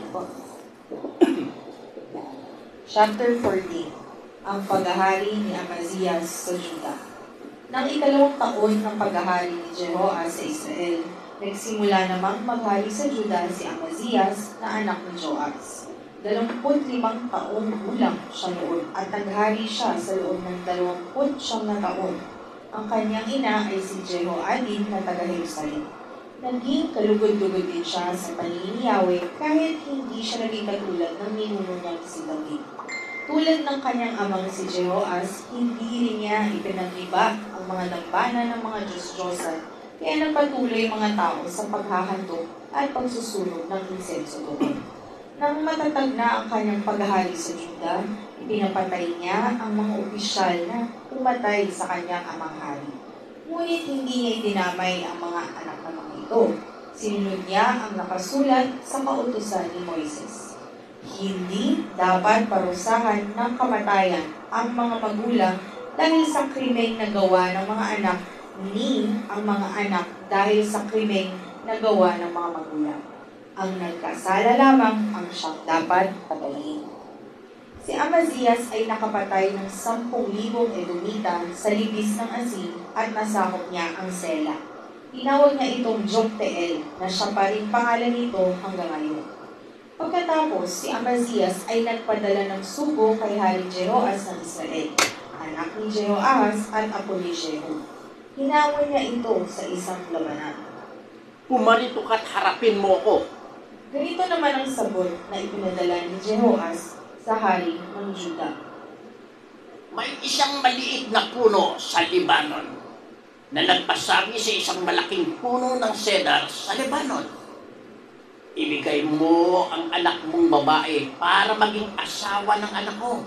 Chapter 14. Ang paghahari ni Amazias sa Juda. Nang ikalawang taon ng paghahari ni Jehoas sa Israel, nagsimula namang maghari sa Juda si Amazias na anak ni Joas. 25 taong gulang siya noon at naghari siya sa loob ng 29 na taon. Ang kanyang ina ay si Jehoadin na taga-Jerusalem. Naging kalugod-lugod din siya sa paningin ni Yahweh kahit hindi siya naging katulad ng ninuno niyang si David. Tulad ng kanyang amang si Jehoas, hindi rin niya ipinagliba ang mga dambana ng mga Diyos-Diyosan, kaya nagpatuloy mga tao sa paghahandog at pagsusunog ng insenso doon. Nang matatag na ang kanyang paghahari sa Juda, ipinapatay niya ang mga opisyal na pumatay sa kanyang amang hari. Ngunit hindi niya idinamay ang mga anak ng mga ito. Sinunod niya ang nakasulat sa kautusan ni Moises. Hindi dapat parusahan ng kamatayan ang mga magulang dahil sa krimeng nagawa ng mga anak, ni ang mga anak dahil sa krimeng nagawa ng mga magulang. Ang nagkasala lamang ang siyang dapat patayin. Si Amazias ay nakapatay ng 10,000 Edomita sa libis ng Azim at nasakop niya ang Sela. Tinawag niya itong Joktheel na siya pa rin pangalan nito hanggang ngayon. Pagkatapos, si Amazias ay nagpadala ng sugo kay Hari Jehoas ng Israel, anak ni Jehoahaz at apo ni Jehu. Hinawin niya ito sa isang labanan. Pumarito ka't harapin mo ko. Ganito naman ang sagot na ipinadala ni Jehoas sa hari ng Juda. May isang maliit na puno sa Libanon na nagpasabi sa isang malaking puno ng cedar sa Libanon. Ibigay mo ang anak mong babae para maging asawa ng anak ko.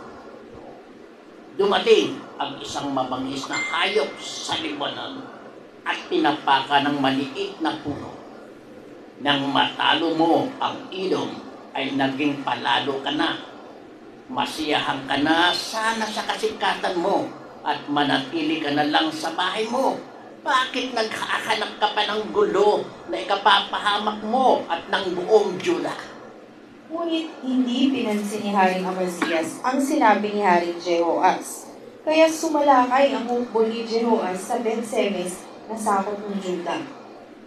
Dumating ang isang mabangis na hayop sa Libanon at tinapaka ng maliit na puno. Nang matalo mo ang ilong, ay naging palalo ka na. Masiyahan ka na sana sa kasikatan mo at manatili ka na lang sa bahay mo. Bakit naghahanap ka pa ng gulo na ikapapahamak mo at ng buong Juda? Ngunit hindi pinansin ni Haring Amazias ang sinabi ni Haring Jehoas. Kaya sumalakay ang hukbo ni Jehoas sa Beth-Semes na sakop ng Juda.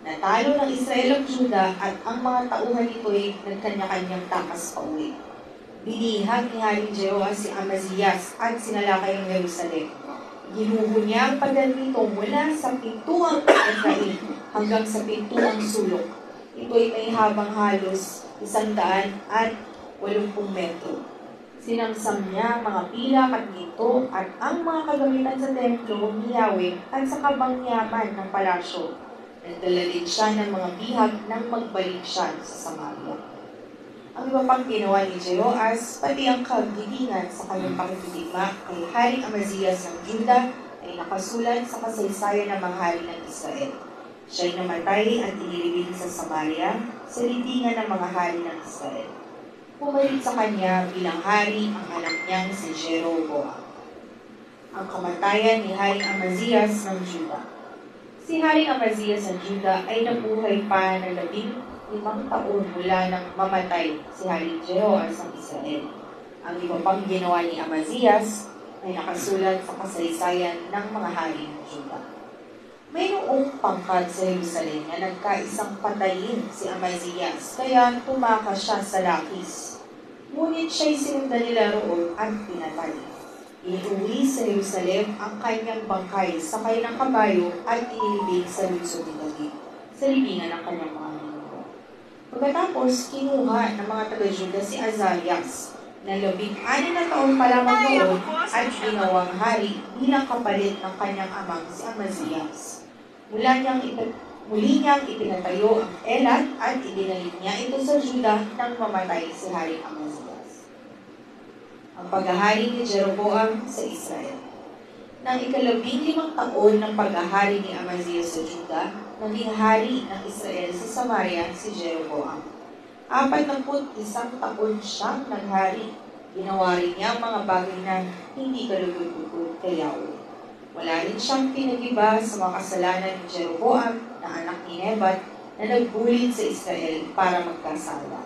Natalo ng Israel ang Juda at ang mga tauhan nito'y nagkanya-kanyang takas pauwi. Binihag ni Haring Jehoas si Amazias at sinalakay ang Jerusalem. Ginuho niya ang pader nito mula sa pintuang Efraim hanggang sa pintuang sulok. Ito'y may habang halos 180 metro. Sinamsam niya ang mga pilak at ginto at ang mga kagamitan sa templo ni Yahweh at sa kabangyaman ng palasyo. Nagdala din siya ng mga bihag nang magbalik siya sa Samaria. Ang iba pang ginawa ni Jehoas, pati ang kagitingan sa kanyang pakikitigma kay Haring Amazias ng Juda ay nakasulat sa kasaysayan ng mga hari ng Israel. Siya'y namatay at inilibing sa Samaria sa libingan ng mga hari ng Israel. Pumalit sa kanya bilang hari ang anak niyang si Jeroboam. Ang kamatayan ni Haring Amazias ng Juda. Si Haring Amazias ng Juda ay nabuhay pa ng 15 taon mula nang mamatay si Haring Jehoas ng Israel. Ang iba pang ginawa ni Amazias ay nakasulat sa kasaysayan ng mga hari ng Juda. May noong pangkat sa Jerusalem na nagkaisang patayin si Amazias, kaya tumakas siya sa Lakis. Ngunit siya'y sinundan nila roon at pinatay. Inuwi sa Jerusalem ang kanyang bangkay sa kanyang kabayo at inilibing sa lungsod ni David, sa libingan ng kanyang mga ninuno. Pagkatapos, kinuha ng mga taga-Juda si Azarias, na 16 na taon pa lamang noon at ginawang hari bilang kapalit ng kanyang amang si Amazias. Muli niyang ipinatayo ang Elat at ibinalik niya ito sa Juda nang mamatay si Haring Amazias. Ang paghahari ni Jeroboam sa Israel. Nang 15 taon ng paghahari ni Amazias sa Juda, naging hari ng Israel sa Samaria si Jeroboam. 41 taon siyang naghari. Ginawa rin niya ang mga bagay na hindi kalugod-lugod kay Yahweh. Wala rin siyang pinagiba sa mga kasalanan ni Jeroboam na anak ni Nebat na nagbulit sa Israel para magkasala.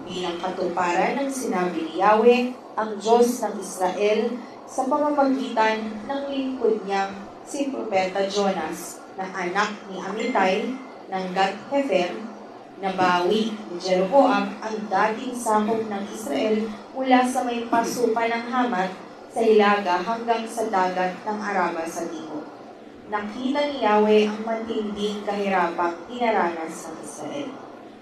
Bilang katuparan ng sinabi ni Yahweh, ang Diyos ng Israel, sa pamamagitan ng lingkod niyang si Propeta Jonas na anak ni Amitay ng Gat-Hefer, nabawi ni Jeroboam ang dating sakop ng Israel mula sa may pasukan ng Hamat sa Hilaga hanggang sa dagat ng Araba sa timog. Nakita ni Yahweh ang matinding kahirapang dinaranas ng Israel.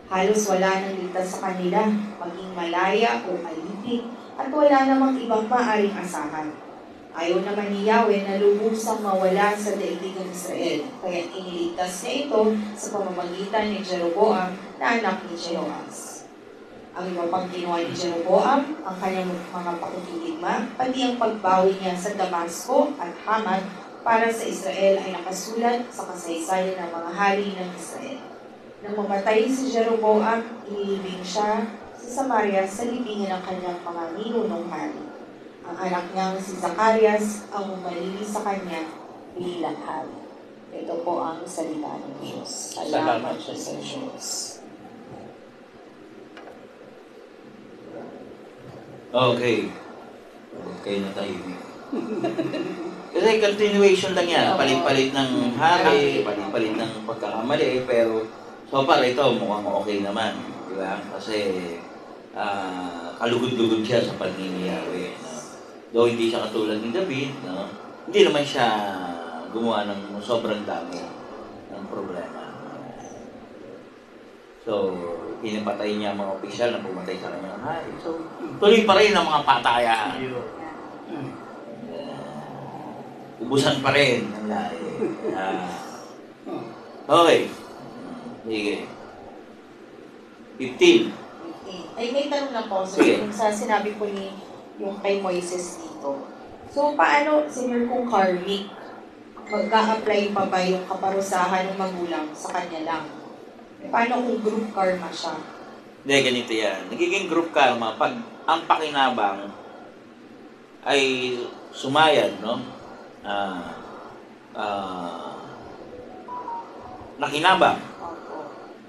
Halos wala nang ligtas sa kanila, maging malaya o alipin, at wala namang ibang maaring asahan. Ayaw naman ni Yahweh na lubusang mawala sa daigdig ng Israel, kaya iniligtas niya ito sa pamamagitan ni Jeroboam na anak ni Jehoas. Ang iba pang ginawa ni Jeroboam, ang kanyang mga pakikitigma, pati ang pagbawi niya sa Damasco at Hamat para sa Israel ay nakasulat sa kasaysayan ng mga hari ng Israel. Nang mamatay si Jeroboam, inilibing siya sa Samaria sa libingan ng kanyang mga ninunong hari. Ang anak niyang si Zacarias ang umalili sa kanya bilang hari. Ito po ang salita ng Diyos. Salamat sa Diyos. Okay. Okay na tayo. Kasi continuation lang yan. Palit-palit ng hari, palit-palit ng pagkakamali. Pero so far ito mukhang okay naman. Di ba? Kasi kalugod-lugod siya sa panginiyari. No? Though hindi siya katulad ni David, no? Hindi naman siya gumawa ng sobrang dami ng problema. So, pinapatay niya ang mga opisyal na pumatay sa kanyang hari. So, tuloy pa rin ang mga patayan. Ubusan pa rin ang lahi. Okay. Sige. 15. Ay, may tanong lang po. So, Sige. yung sa sinabi po ni yung kay Moises dito. So, paano, senior kung karmic, magka-apply pa ba yung kaparusahan ng magulang sa kanya lang? Paano kung group karma siya? Hindi, ganito yan. Nagiging group karma pag ang pakinabang ay sumayan, no? Nakinabang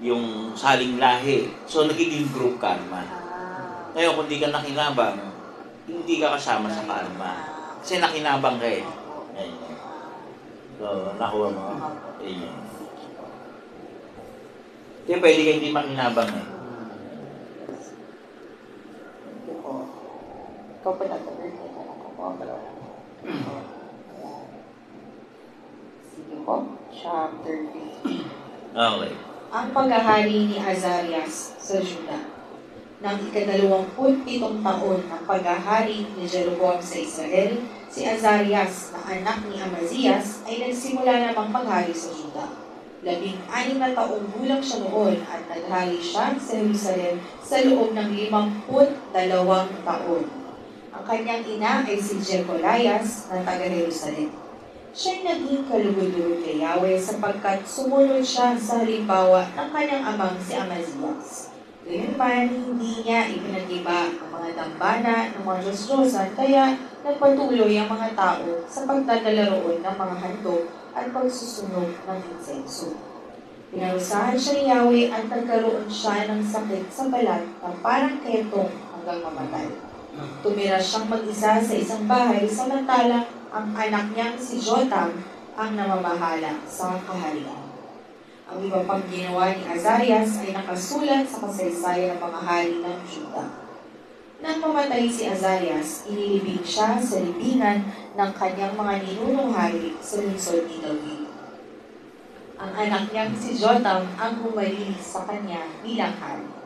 yung saling lahi. So, nagiging group karma. Ngayon, kung di ka nakinabang, hindi ka kasama sa karma. Kasi nakinabang ka eh. Ayun. So, nakuha mo. Ayun. Kaya pwede ka hindi makinabang eh. Ikaw po tatawid ko na ako po. Sige po, chapter 15. Okay. Ang paghahari ni Azarias sa Juda. Nang ika-27 taon ng paghahari ni Jeroboam sa Israel, si Azarias na anak ni Amazias ay nagsimula namang maghari sa Juda. 16 na taong gulang siya noon at naghari siya sa Jerusalem sa loob ng 52 taon. Ang kanyang ina ay si Jecolias na taga-Jerusalem. Siya'y naging kalugod-lugod kay Yahweh sapagkat sumunod siya sa halimbawa ng kanyang amang si Amazias. Gayunman, hindi niya ipinagiba ang mga dambana ng mga Diyos-Diyosan, kaya nagpatuloy ang mga tao sa pagdadala roon ng mga handog at pagsusunog ng insenso. Pinarusahan siya ni Yahweh at nagkaroon siya ng sakit sa balat na parang ketong hanggang mamatay. Tumira siyang mag-isa sa isang bahay samantalang ang anak niyang si Jotam ang namamahala sa kaharian. Ang iba pang ginawa ni Azarias ay nakasulat sa kasaysayan ng mga hari ng Juda. Nang mamatay si Azarias, inilibing siya sa libingan ng kanyang mga ninunong hari sa lungsod ni David. Ang anak niyang si Jotam ang humalili sa kanya bilang hari.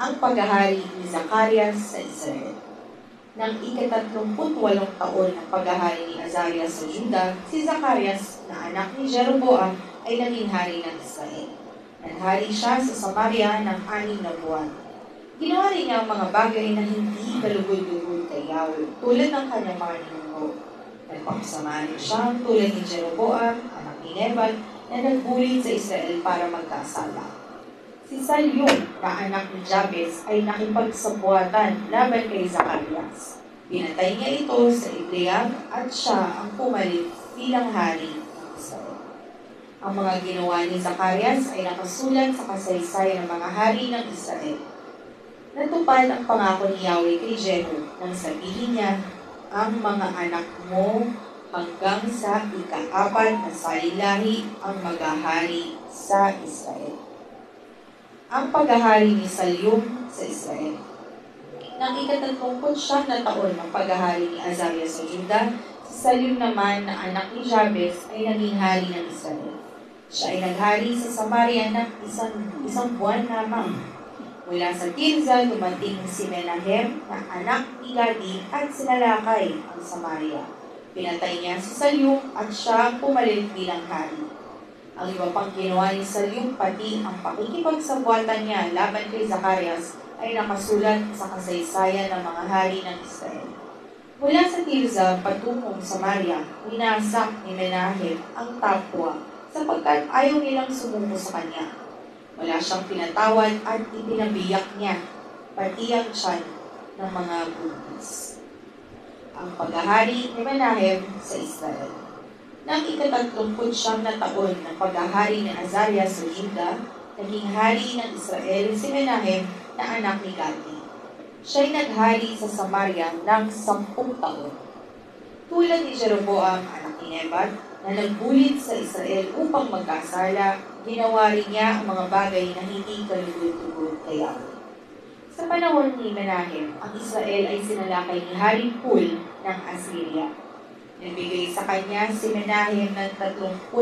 Ang paghahari ni Zacarias sa Israel. Nang ika-38 taon ng paghahari ni Azarias sa Juda, si Zacarias na anak ni Jeroboam ay naging hari ng Israel. Naghari siya sa Samaria ng 6 na buwan. Ginawa rin niya ang mga bagay na hindi kalugod-lugod kay Yahweh, tulad ng kanyang mga ninuno. Nagpakasama rin siya tulad ni Jeroboam, anak ni Nebat, na nagbulit sa Israel para magkasala. Si Salyum, na anak ni Jabez, ay nakipagsabuatan laban kay Zacarias. Pinatay niya ito sa Ibleam at siya ang pumalit bilang hari ng Israel. Ang mga ginawa ni Zacarias ay nakasulat sa kasaysayan ng mga hari ng Israel. Natupad ang pangako ni Yahweh kay Jehu nang sabihin niya, ang mga anak mo hanggang sa ika-4 na salilahi ang maghahari sa Israel. Ang paghahari ni Salyum sa Israel. Nang ika-39 na taon ng paghahari ni Azarias sa Juda, si Salyum naman na anak ni Jabez ay naging hari ng Israel. Siya ay naghari sa Samaria ng isang buwan lamang. Mula sa Tirza, dumating si Menahem na anak ni Gadi at sinalakay ang Samaria. Pinatay niya si Salyum at siya pumalit bilang hari. Ang iba pang ginawa ni Salyum, pati ang pakikipagsabuatan niya laban kay Zacarias ay nakasulat sa kasaysayan ng mga hari ng Israel. Mula sa Tirza patungong Samaria, winasak ni Menahem ang Tapua sapagkat ayaw nilang sumuko sa kanya. Wala siyang pinatawad at ipinabiyak niya, pati ang tiyan ng mga buntis. Ang paghahari ni Menahem sa Israel. Nang ika-39 na taon ng paghahari ni Azarias sa Juda, naging hari ng Israel si Menahem na anak ni Gadi. Siya'y naghari sa Samaria ng 10 taon. Tulad ni Jeroboam, anak ni Nebat, na nagbulit sa Israel upang magkasala, ginawa rin niya ang mga bagay na hindi kalugod-lugod kay Yahweh. Sa panahon ni Menahem, ang Israel ay sinalakay ni Haring Pul ng Assyria. Nagbigay sa kanya si Menahem ng 35,000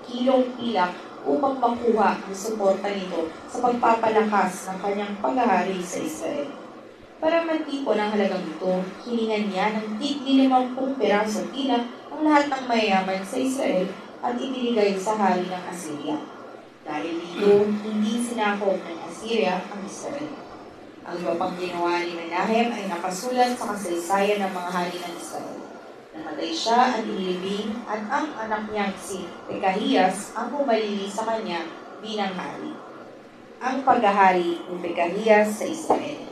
kilong pilak upang makuha ang suporta nito sa pagpapalakas ng kanyang paghahari sa Israel. Para matipon ang halagang ito, hiningan niya ng tig 50 perasong pilak ang lahat ng mayayaman sa Israel at ibinigay sa hari ng Assyria. Dahil dito, hindi sinakop ng Assyria ang Israel. Ang iba pang ginawa ni Menahem ay nakasulat sa kasaysayan ng mga hari ng Israel. Namatay siya at inilibing at ang anak niyang si Pekahiyas ang humalili sa kanya bilang hari. Ang paghahari ni Pekahiyas sa Israel.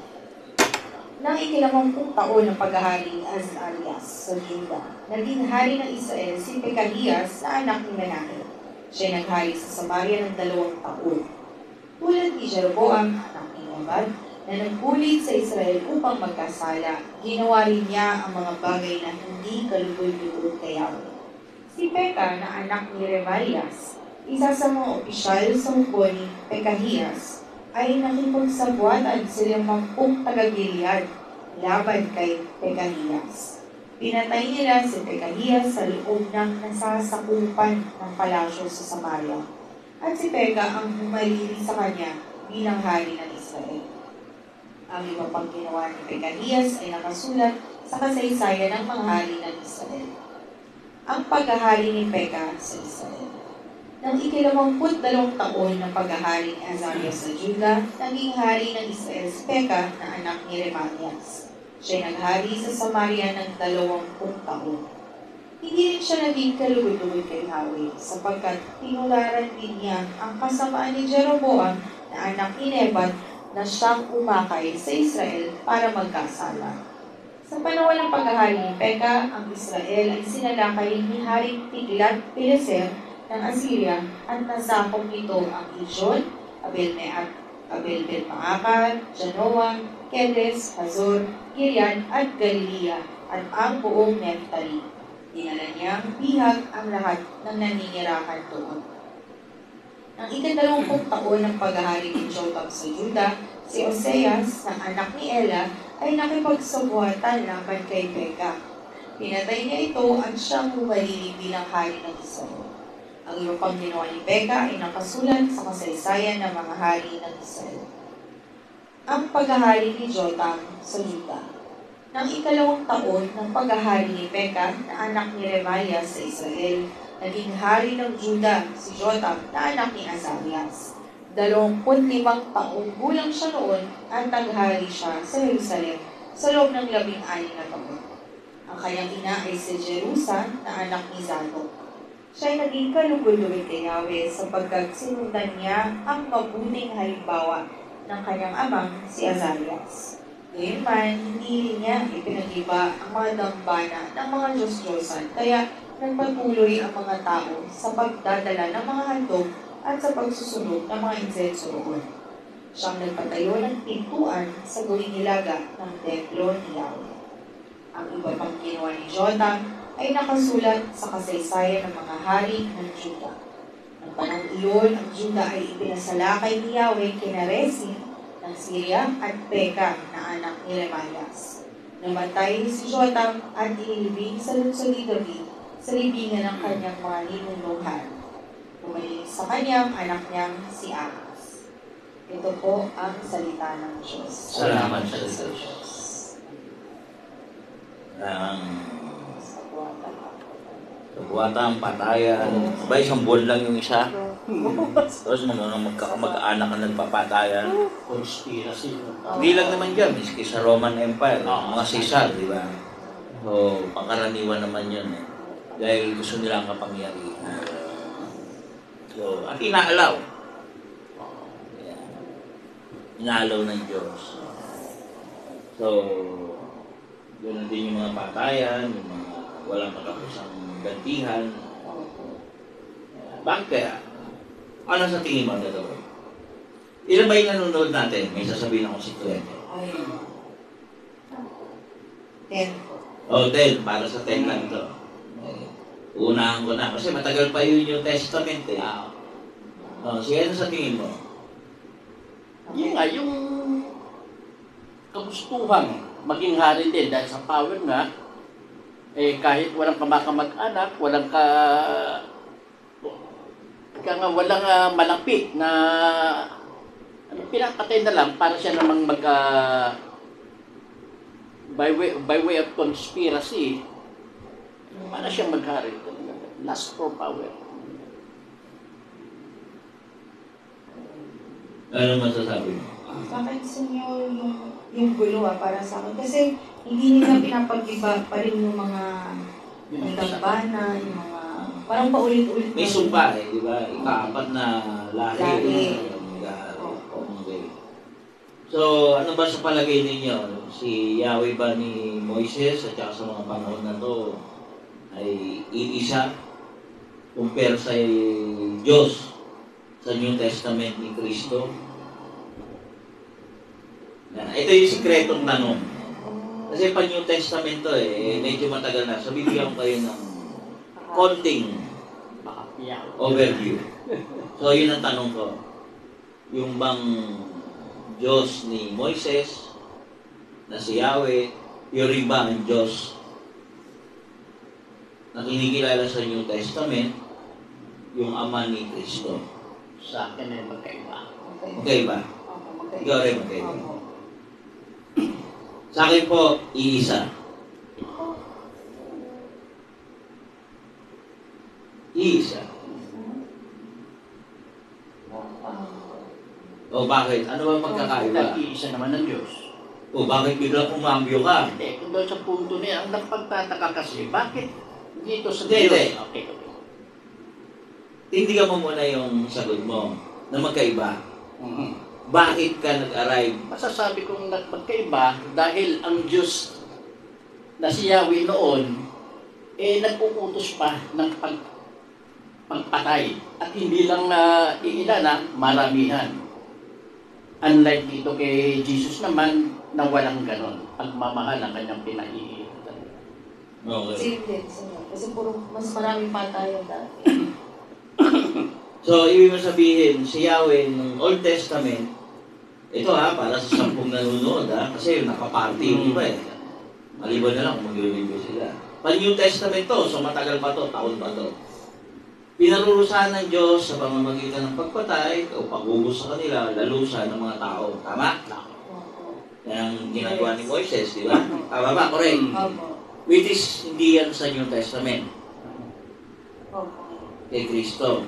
Nang ika-10 taon ng paghahari ni Azarias sa Juda, naging hari ng Israel si Pekahiyas na anak ni Menahem. Siya naghari sa Samaria ng 2 taon. Tulad ni Jeroboam, anak ni Nebat, na nagbulit sa Israel upang magkasala, ginawa rin niya ang mga bagay na hindi kalugod-lugod kay Yahweh. Si Peka na anak ni Remalias, isa sa mga opisyal sa hukbo ni Pekahiyas, ay nakipagsabwatan silang 10 taga-Gilead laban kay Pekahiyas. Pinatay nila si Pekahiyas sa loob ng nasasakupan ng palasyo sa Samaria. At si Peka ang humalili sa kanya bilang hari ng Israel. Ang iba pang ginawa ni Pekahiyas ay nakasulat sa kasaysayan ng mga hari ng Israel. Ang paghahari ni Peka sa Israel. Nang ika-22 taon ng paghahari ni Azarias sa Juda, naging hari ng Israel si Peka na anak ni Remalias. Siya naghari sa Samaria ng 20 taon. Hindi rin siya naging kalugod-lugod kay Yahweh, sapagkat tinularan din niya ang kasamaan ni Jeroboam na anak ni Nebat na siyang umakay sa Israel para magkasala. Sa panahon ng paghahari ni Peka, ang Israel ay sinalakay ni Haring Tiglat-Pileser ng Assyria at nasakop nito ang Ijon, Abel-Meat, Abel-Bet-Maakar, Janoah, Kedes, Hazor, Gilead at Galilea at ang buong Neftali. Dinala niyang bihag ang lahat ng naninirahan doon. Ang ika-20 taon ng paghahari ni Jotham sa Juda, si Oseas, na anak ni Ela, ay nakipagsabuhatan laban kay Peka. Pinatay niya ito at siyang humalili bilang hari ng Israel. Ang iba pang ginawa ni Peka ay nakasulat sa kasaysayan ng mga hari ng Israel. Ang paghahari ni Jotham sa Juda. Nang ika-2 taon ng paghahari ni Peka na anak ni Remalias sa Israel, naging hari ng Juda si Jotham na anak ni Azarias. 25 taong gulang siya noon at naghari siya sa Jerusalem sa loob ng 16 na taon. Ang kanyang ina ay si Jerusa na anak ni Zadok. Siya ay naging kalugod-lugod kay Yahweh sapagkat sinundan niya ang mabuting halimbawa ng kanyang amang si Azarias. Gayunman, hindi rin niya ipinag-iba ang mga dambana ng mga Diyos-Diyosan, kaya nagpatuloy ang mga tao sa pagdadala ng mga handog at sa pagsusunod ng mga insenso roon. Siyang nagpatayo ng pintuan sa gawing nilaga ng templo ni Yahweh. Ang iba pang ginawa ni Jotham ay nakasulat sa kasaysayan ng mga hari ng Juda. Nang panahon iyon, ang Juda ay ipinasalakay ni Yahweh kina Rezin ng Syria at Peka na anak ni Remalias. Namatay si Jotham at inilibing sa lungsod ni David sa libingan ng kanyang mga ninununghan. Pumaling sa kanyang anak niyang si Ahaz. Ito po ang salita ng Diyos. Salamat sa Diyos. Ang kabuhatang patayan. Ba, isang buwan lang yung isa. Tapos mag-anak ang nagpapatayan. Conspiracy. Hindi lang naman dyan, miski sa Roman Empire, mga Caesar, di ba? So, pangkaraniwan naman yun eh. Dahil gusto nilang kapangyarihan. So, at inaalaw. Yeah. Inaalaw ng Diyos. So, ganoon din yung mga patayan, yung mga walang katapusang gantihan. Bakit kaya? Ano sa tingin mo na gagawin? Ilan ba yung nanonood natin? May sasabihin akong sikreto. Ay. 10. Oh, 10. Para sa 10 lang ito. Unahan ko na. Kasi matagal pa yun yung Testament eh. Oh, sige, ano sa tingin mo? Yun nga, yung kagustuhan maging hari din dahil sa power nga, eh kahit walang kamag-anak, walang walang malapit na pinapatay na lang para siya namang by way of conspiracy para siyang maghari. Lust for power. Ano masasabi mo? Bakit gusto niyo yung gulo para sa akin? Kasi hindi nila pinapag-iba pa rin yung mga dambana, yung mga parang paulit-ulit. May sumpa eh, di ba? Ika-4 na lahi. Okay. So, ano ba sa palagay ninyo? Si Yahweh ba ni Moises at saka sa mga panahon na to ay iisa compare sa Diyos sa New Testament ni Kristo? Ito yung sikretong tanong. Kasi pa New Testament to eh, medyo matagal na. So, bibigyan ko kayo ng konting overview. So, yun ang tanong ko. Yung bang Diyos ni Moises, na si Yahweh, yun rin ba ang Diyos na kinikilala sa New Testament, yung Ama ni Kristo? Sa akin ay magkaiba. Okay ba? Ikaw rin magkaiba. Sa akin po, iisa. Iisa. O bakit? Ano ba magkakaiba? Nag-iisa naman ng Diyos. O bakit biglang umambyo ka? Hindi, kung doon sa punto niya, ang nagpagtataka kasi, bakit dito sa Hindi, Diyos? hindi. Okay. Tindigan mo muna yung sagot mo na magkaiba. Mhm. Bakit ka nag-arrive? Masasabi kong magkaiba dahil ang Diyos na si Yahweh noon, nagpuputos pa ng pagpatay. At hindi lang iilan, maramihan. Unlike dito kay Jesus naman, na walang ganon. Pagmamahal ang kanyang pinaiitan. Okay. Same din, same. Kasi puro mas maraming patayan dati. So, ibig mo sabihin, si Yahweh ng Old Testament, ito para sa 10 nanonood kasi nakaparty yung iba Maliban na lang kung mag-review sila. Pa-New Testament to, so matagal pa to, taon pa to. Pinarurusahan ng Diyos sa pamamagitan ng pagpatay o pagubos sa kanila, lalusan ng mga tao. Tama? Yang ginagawa ni Moises, di ba? Tama ba? Correct. Which is, hindi yan sa New Testament. Kay Kristo.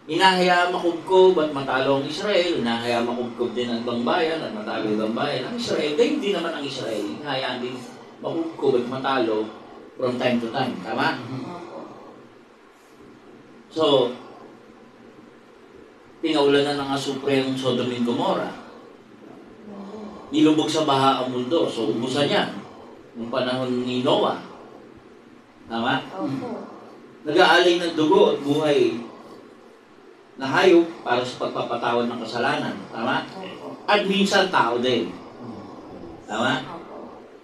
Inahayaan makubkob at matalo ang Israel. Inahayaan makubkob din ang ibang bayan at matalo ang ibang bayan. Ang Israel, gayon din naman ang Israel. Inahayaan din makubkob at matalo from time to time. Tama? So, pinaulanan ng asupre ang Sodom and Gomorrah. Nilubog sa baha ang mundo. So, ubusan yan. Noong panahon ni Noah. Tama? Nag-aalay ng dugo at buhay na hayop para sa pagpapatawad ng kasalanan. Tama? At minsan tao din. Tama?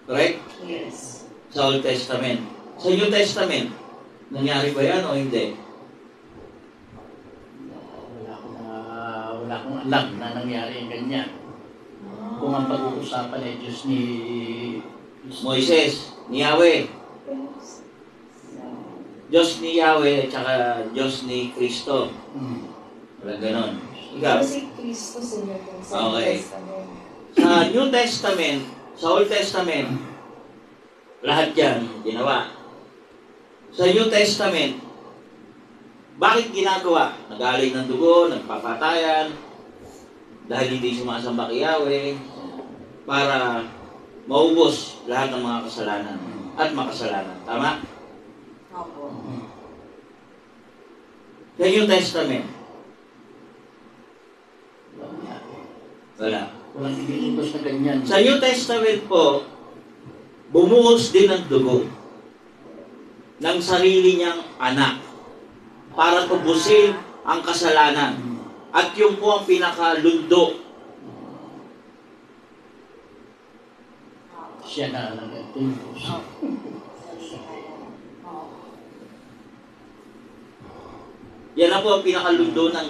Correct? Yes. Sa Old Testament. Sa New Testament, nangyari ba yan o hindi? Wala akong alam na nangyari ang ganyan. Kung ang pag-uusapan ay Diyos ni Moises, ni Yahweh. Diyos ni Yahweh at saka Diyos ni Kristo. Wala ganon. Ikaw? Kasi Kristo sila yung sa Okay. Testament. Sa New Testament, sa Old Testament, lahat yan ginawa. Sa New Testament, bakit ginagawa? Nag-aalay ng dugo, nagpapatayan, dahil hindi sumasamba kay Yahweh, para maubos lahat ng mga kasalanan at makasalanan. Tama? Opo. Sa New Testament, wala. Walang iniutos na ganyan. Sa New Testament po, bumuhos din ng dugo ng sarili niyang anak para tubusin ang kasalanan. At yung po ang pinakalundo. Siya na nag-tulos. Yan na po ang pinakalundo ng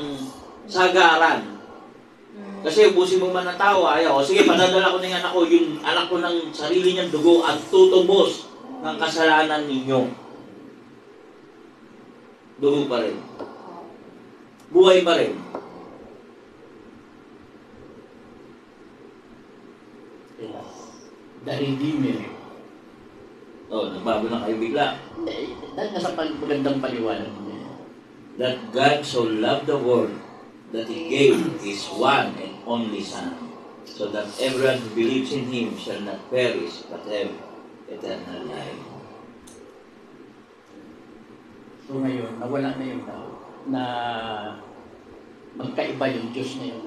sagaran. Kasi ubusin mo man ng tao, ayaw. O sige, padadala ko na yung anak ko ng sarili niyang dugo at tutubos ng kasalanan ninyo. Dugo pa rin. Buhay pa rin. The Redeemer. Nagbago na kayo bigla. Dahil nasa magandang paliwanag niya. That God so loved the world that He gave His one and only Son, so that everyone who believes in Him shall not perish but have eternal life. So ngayon, nawala na yung tao na magkaiba yung Diyos na yun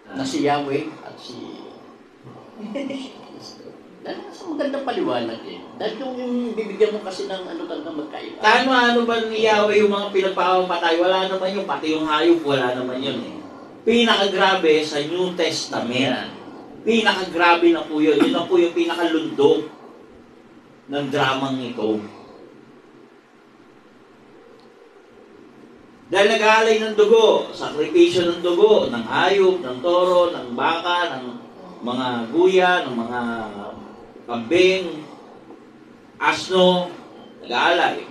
na si Yahweh at si dahil sa magandang paliwanag dahil yung bibigyan mo kasi ng talaga magkaiba. Ano ba ni Yahweh yung mga pinagpapatay? Wala naman yun. Pati yung hayop, wala naman yun Pinakagrabe sa New Testament. Pinakagrabe na po yun. Yun na po yung pinakalundo ng dramang ito. Dahil nag-aalay ng dugo, sakripisyo ng dugo, ng hayop, ng toro, ng baka, ng mga guya, ng mga kambing, asno, nag-aalay.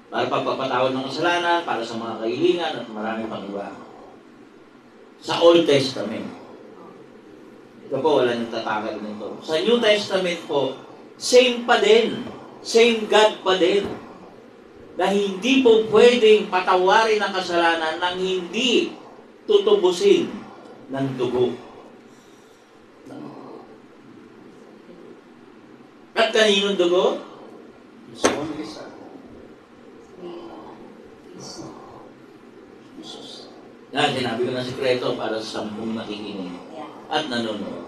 Para pagpapatawad ng kasalanan, para sa mga kahilingan at marami pang iba. Sa Old Testament. Ito po, wala nang tatakal nito. Sa New Testament po, same pa din. Same God pa din. Na hindi po pwedeng patawarin ang kasalanan nang hindi tutubusin ng dugo. At kaninong dugo? His only Son. Jesus. Yan, sinabi ko na sikreto para sa 10 nakikinig at nanonood.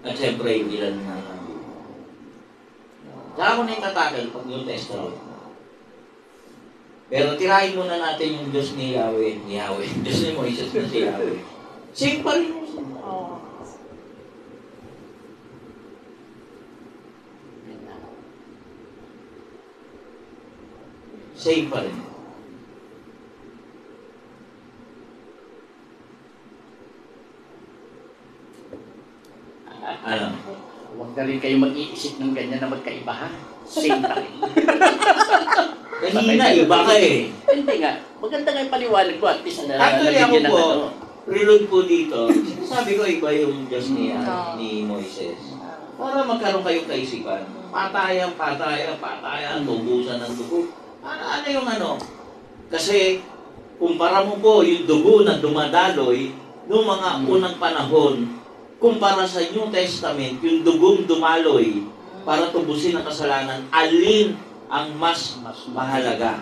At siyempre, yung ilan na nandito. Saka ko na yung tatakal pag New Testament. Pero tirahin muna natin yung Diyos ni Yahweh. Diyos ni Moises na si Yahweh. Same pa rin yun. Same pa rin. Ano? Huwag na rin kayo mag-iisip ng ganyan na magkaiba, ha? Same pa rin. Kanina, iba ka eh. Hindi nga. Maganda nga yung paliwanag ko at least na Actually, ako nabigyan ng po, ano. reload po dito. Sabi ko, iba yung Diyos ni Moises. Para magkaroon kayong kaisipan. Patayan, tubusan ng dugo. Ano yung ano? Kasi, kumpara mo po yung dugo na dumadaloy noong mga unang panahon, kumpara sa New Testament, yung dugong dumaloy para tubusin ang kasalanan, alin ang mas mahalaga?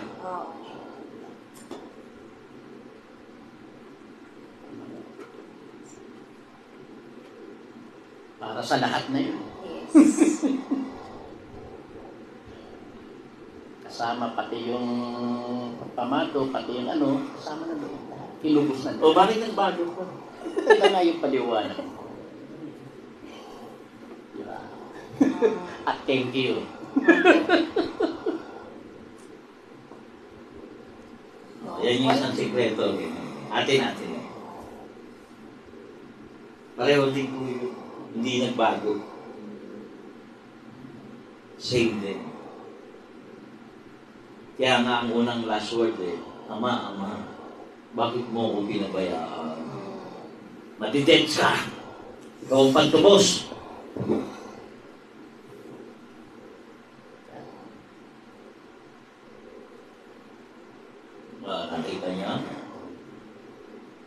Para sa lahat na yun. Kasama pati yung pamato, pati yung ano, kasama na doon. Inubos na doon. O bakit nagbago ko? Ito nga yung paliwanag. Diba? At thank you. Yan yung isang sikreto. Atin. Pareho din po yun. Hindi nagbago. Same din. Kaya nga ang unang last word Ama, bakit mo ako pinabayaan? Matitens ka. Ikaw ang pantubos. Nakita niya?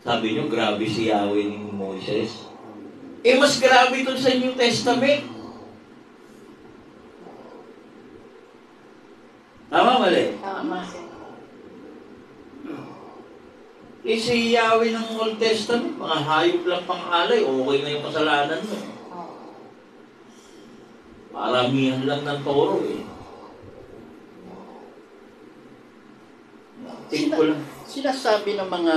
Sabi niyo, grabe si Yahweh ni Moises. Mas grabe ito sa New Testament. Tama, mali? Tama. Si Yahweh ng Old Testament, mga hayop lang pang-alay, okay na yung kasalanan mo. Paramihan lang ng toro Sinasabi ng mga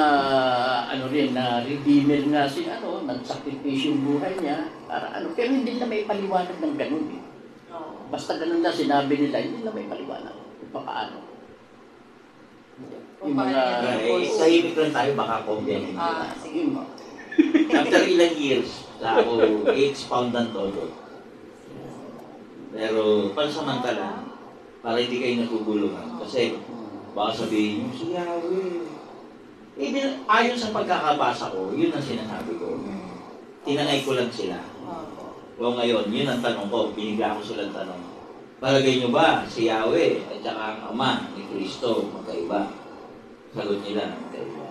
na redeemer nga nagsakripisyo yung buhay niya para pero hindi na may paliwanag ng ganun eh. Basta ganun na sinabi nila, hindi na may paliwanag paano. Yung mga tahimik lang tayo, baka kombiyahin. Sige mo. After ilang years, ako i-expound ng todo. Pero pansamantala, para hindi kayo nagugulungan. Kasi baka sabihin nyo, si Yahweh. Ayon sa pagkakabasa ko, yun ang sinasabi ko. Tinangay ko lang sila. O ngayon, yun ang tanong ko. Binigla ko silang tanong. Palagay nyo ba si Yahweh at saka ang Ama ni Kristo magkaiba? Sagot nila, magkaiba.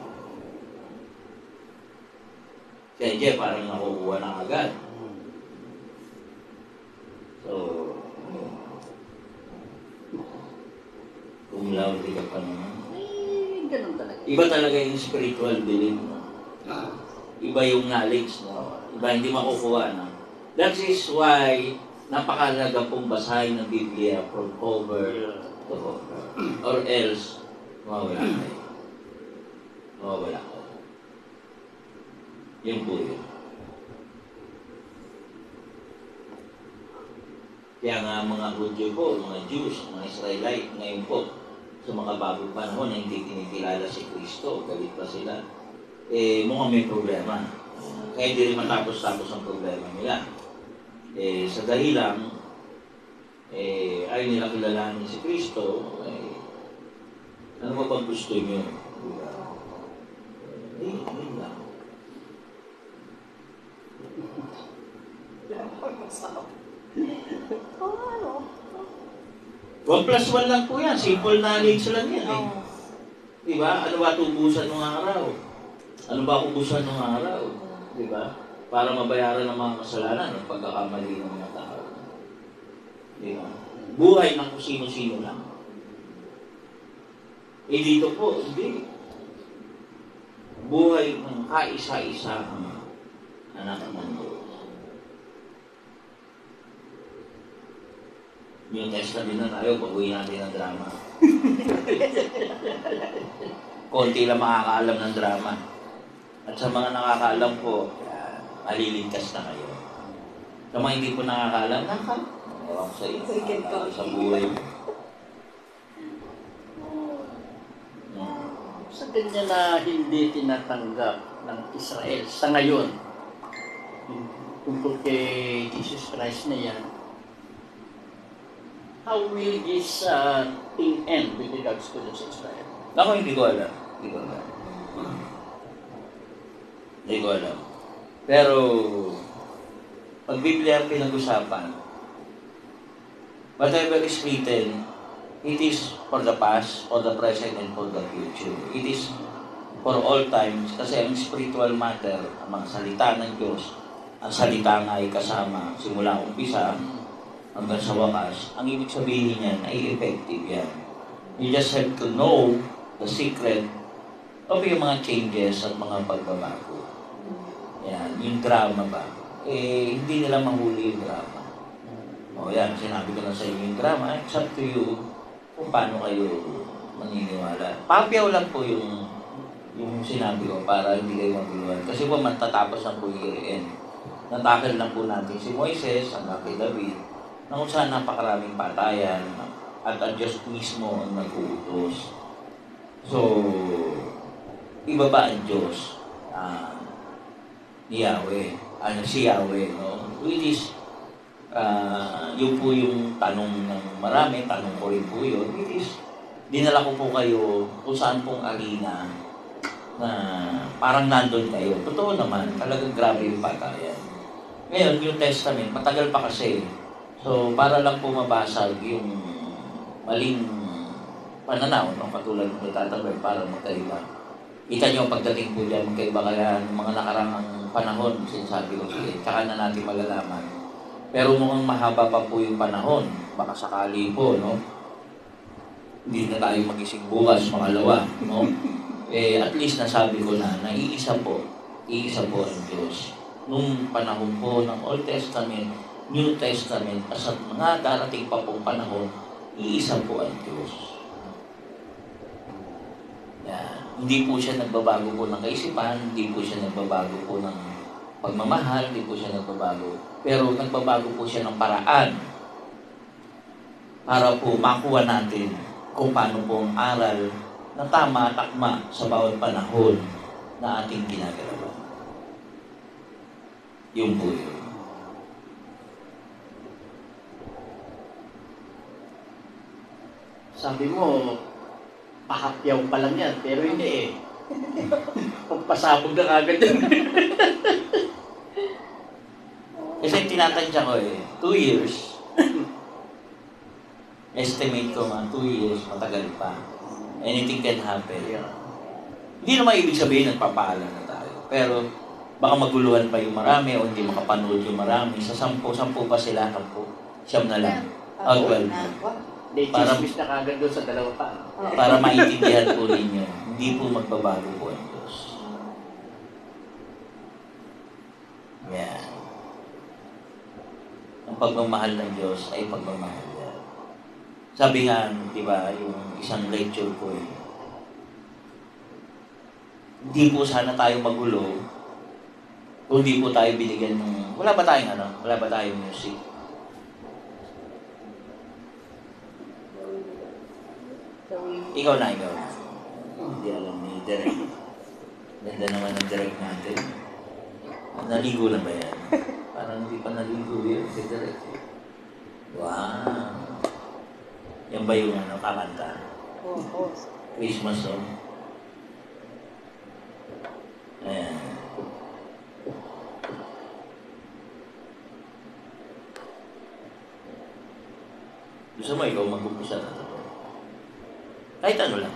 Kaya Jeff, parang nakukuha na agad. So, kung laude ka pa naman. ganun talaga. Iba talaga yung spiritual belief. Iba yung knowledge. Iba hindi makukuha. That is why napakalaga pong basahin ng Biblia from cover to cover. Or else, mawawala kayo. Mawawala kayo. Yun po yun. Kaya nga mga Hudyo po, mga Jews, mga Israelite, ngayon po, sa makabagong panahon na hindi kinikilala si Kristo, galit pa sila, mukhang may problema. Kaya hindi rin matapos-tapos ang problema nila. Sa dahilang, ayaw nila kilalanin si Kristo, ano ba bang gusto nyo? Yun lang. 1+1 lang po yan. Simple knowledge lang yan eh. Diba? Ano ba tubusan ng araw? Ano ba ubusan ng araw? Diba? Para mabayaran ng mga kasalanan ng pagkakamali ng mga tao. Diba? Buhay ng kung sino-sino lang. Dito po, hindi. Buhay ng kaisa-isa ang anak ng Diyos. Yung Testament na tayo, pag-uwi natin ng drama. Konti lang makakaalam ng drama. At sa mga nakakaalam po, maliligtas na kayo. Sa mga hindi po nakakaalam, ewan ko sa iyo, sa buhay mo. Sa ganyan na hindi tinatanggap ng Israel sa ngayon, tungkol kay Jesus Christ na yan, how will this thing end with regards to this Israel? Ako hindi ko alam. Hindi ko alam. Pero, pag Biblia ang pinag-usapan, whatever is written, it is for the past, for the present, and for the future. It is for all times. Kasi ang spiritual matter, ang mga salita ng Diyos, ang salita nga ay kasama simula umpisa hanggang sa wakas, ang ibig sabihin niyan ay effective yan. You just have to know the secret of yung mga changes at mga pagbabago. Yan, yung drama ba? Hindi nila mahuli yung drama. O yan, sinabi ko na sa inyo yung drama, it's up to you kung paano kayo maniniwala. Papyaw lang po yung sinabi ko para hindi kayo maguluhan. Kasi po matatapos ang po year-end. Natakil lang po natin si Moises, ang kay David, na kung saan napakaraming patayan at ang Diyos mismo ang nag-uutos. So, iba ba ang Diyos ni Yahweh? Si Yahweh, no? Which is, yun po yung tanong ng marami, tanong ko rin po yun. Which is, dinala ko po kayo kung saan pong arena na parang nandun kayo. Totoo naman, talagang grabe yung patayan. Ngayon, yung Testament, matagal pa kasi. So, para lang po mabasag yung maling pananaw, no? Katulad ng itatabay para magkaiba. Kita nyo, pagdating po dyan, magkaiba kaya ng mga nakarang panahon, sinasabi ko siya, tsaka na natin malalaman. Pero mukhang mahaba pa po yung panahon, baka sakali po, no? Hindi na tayo magising bukas, makalawa, no? At least nasabi ko na iisa po ang Diyos. Nung panahon po ng Old Testament, New Testament, at mga darating pa pong panahon, iisa po ang Diyos. Yan. Hindi po siya nagbabago po ng kaisipan, hindi po siya nagbabago po ng pagmamahal, hindi po siya nagbabago. Pero nagbabago po siya ng paraan para po makuha natin kung paano po ang aral na tama at akma sa bawat panahon na ating ginagalawan. Yung po yun. Sabi mo, pakapyaw pa lang yan, pero hindi eh. Pagpasabog na agad yan. Kasi tinatansya ko 2 years. Estimate ko 2 years, matagal pa. Anything can happen. Hindi naman ibig sabihin nagpapaalam na tayo. Pero baka maguluhan pa yung marami o hindi makapanood yung marami. Sa 10 pa sila, 10 na lang. 12 na. Para chismis na kagad doon sa dalawa pa. Para maintindihan po ninyo, hindi po magbabago po ang Diyos. Yan. Ang pagmamahal ng Diyos ay pagmamahal yan. Sabi nga, di ba, yung isang lecture ko hindi po sana tayo magulo kung di po tayo binigyan ng, wala ba tayong music? Ikaw na. Hindi alam ni Derek. Ganda naman ng Derek natin. Naligo na ba yan? Parang hindi pa naligo yun si Derek. Wow! Yan ba yung kakanta? Oo. Christmas song? Ayan. Gusto mo ikaw mag-umpisa na ito? Kahit ano lang.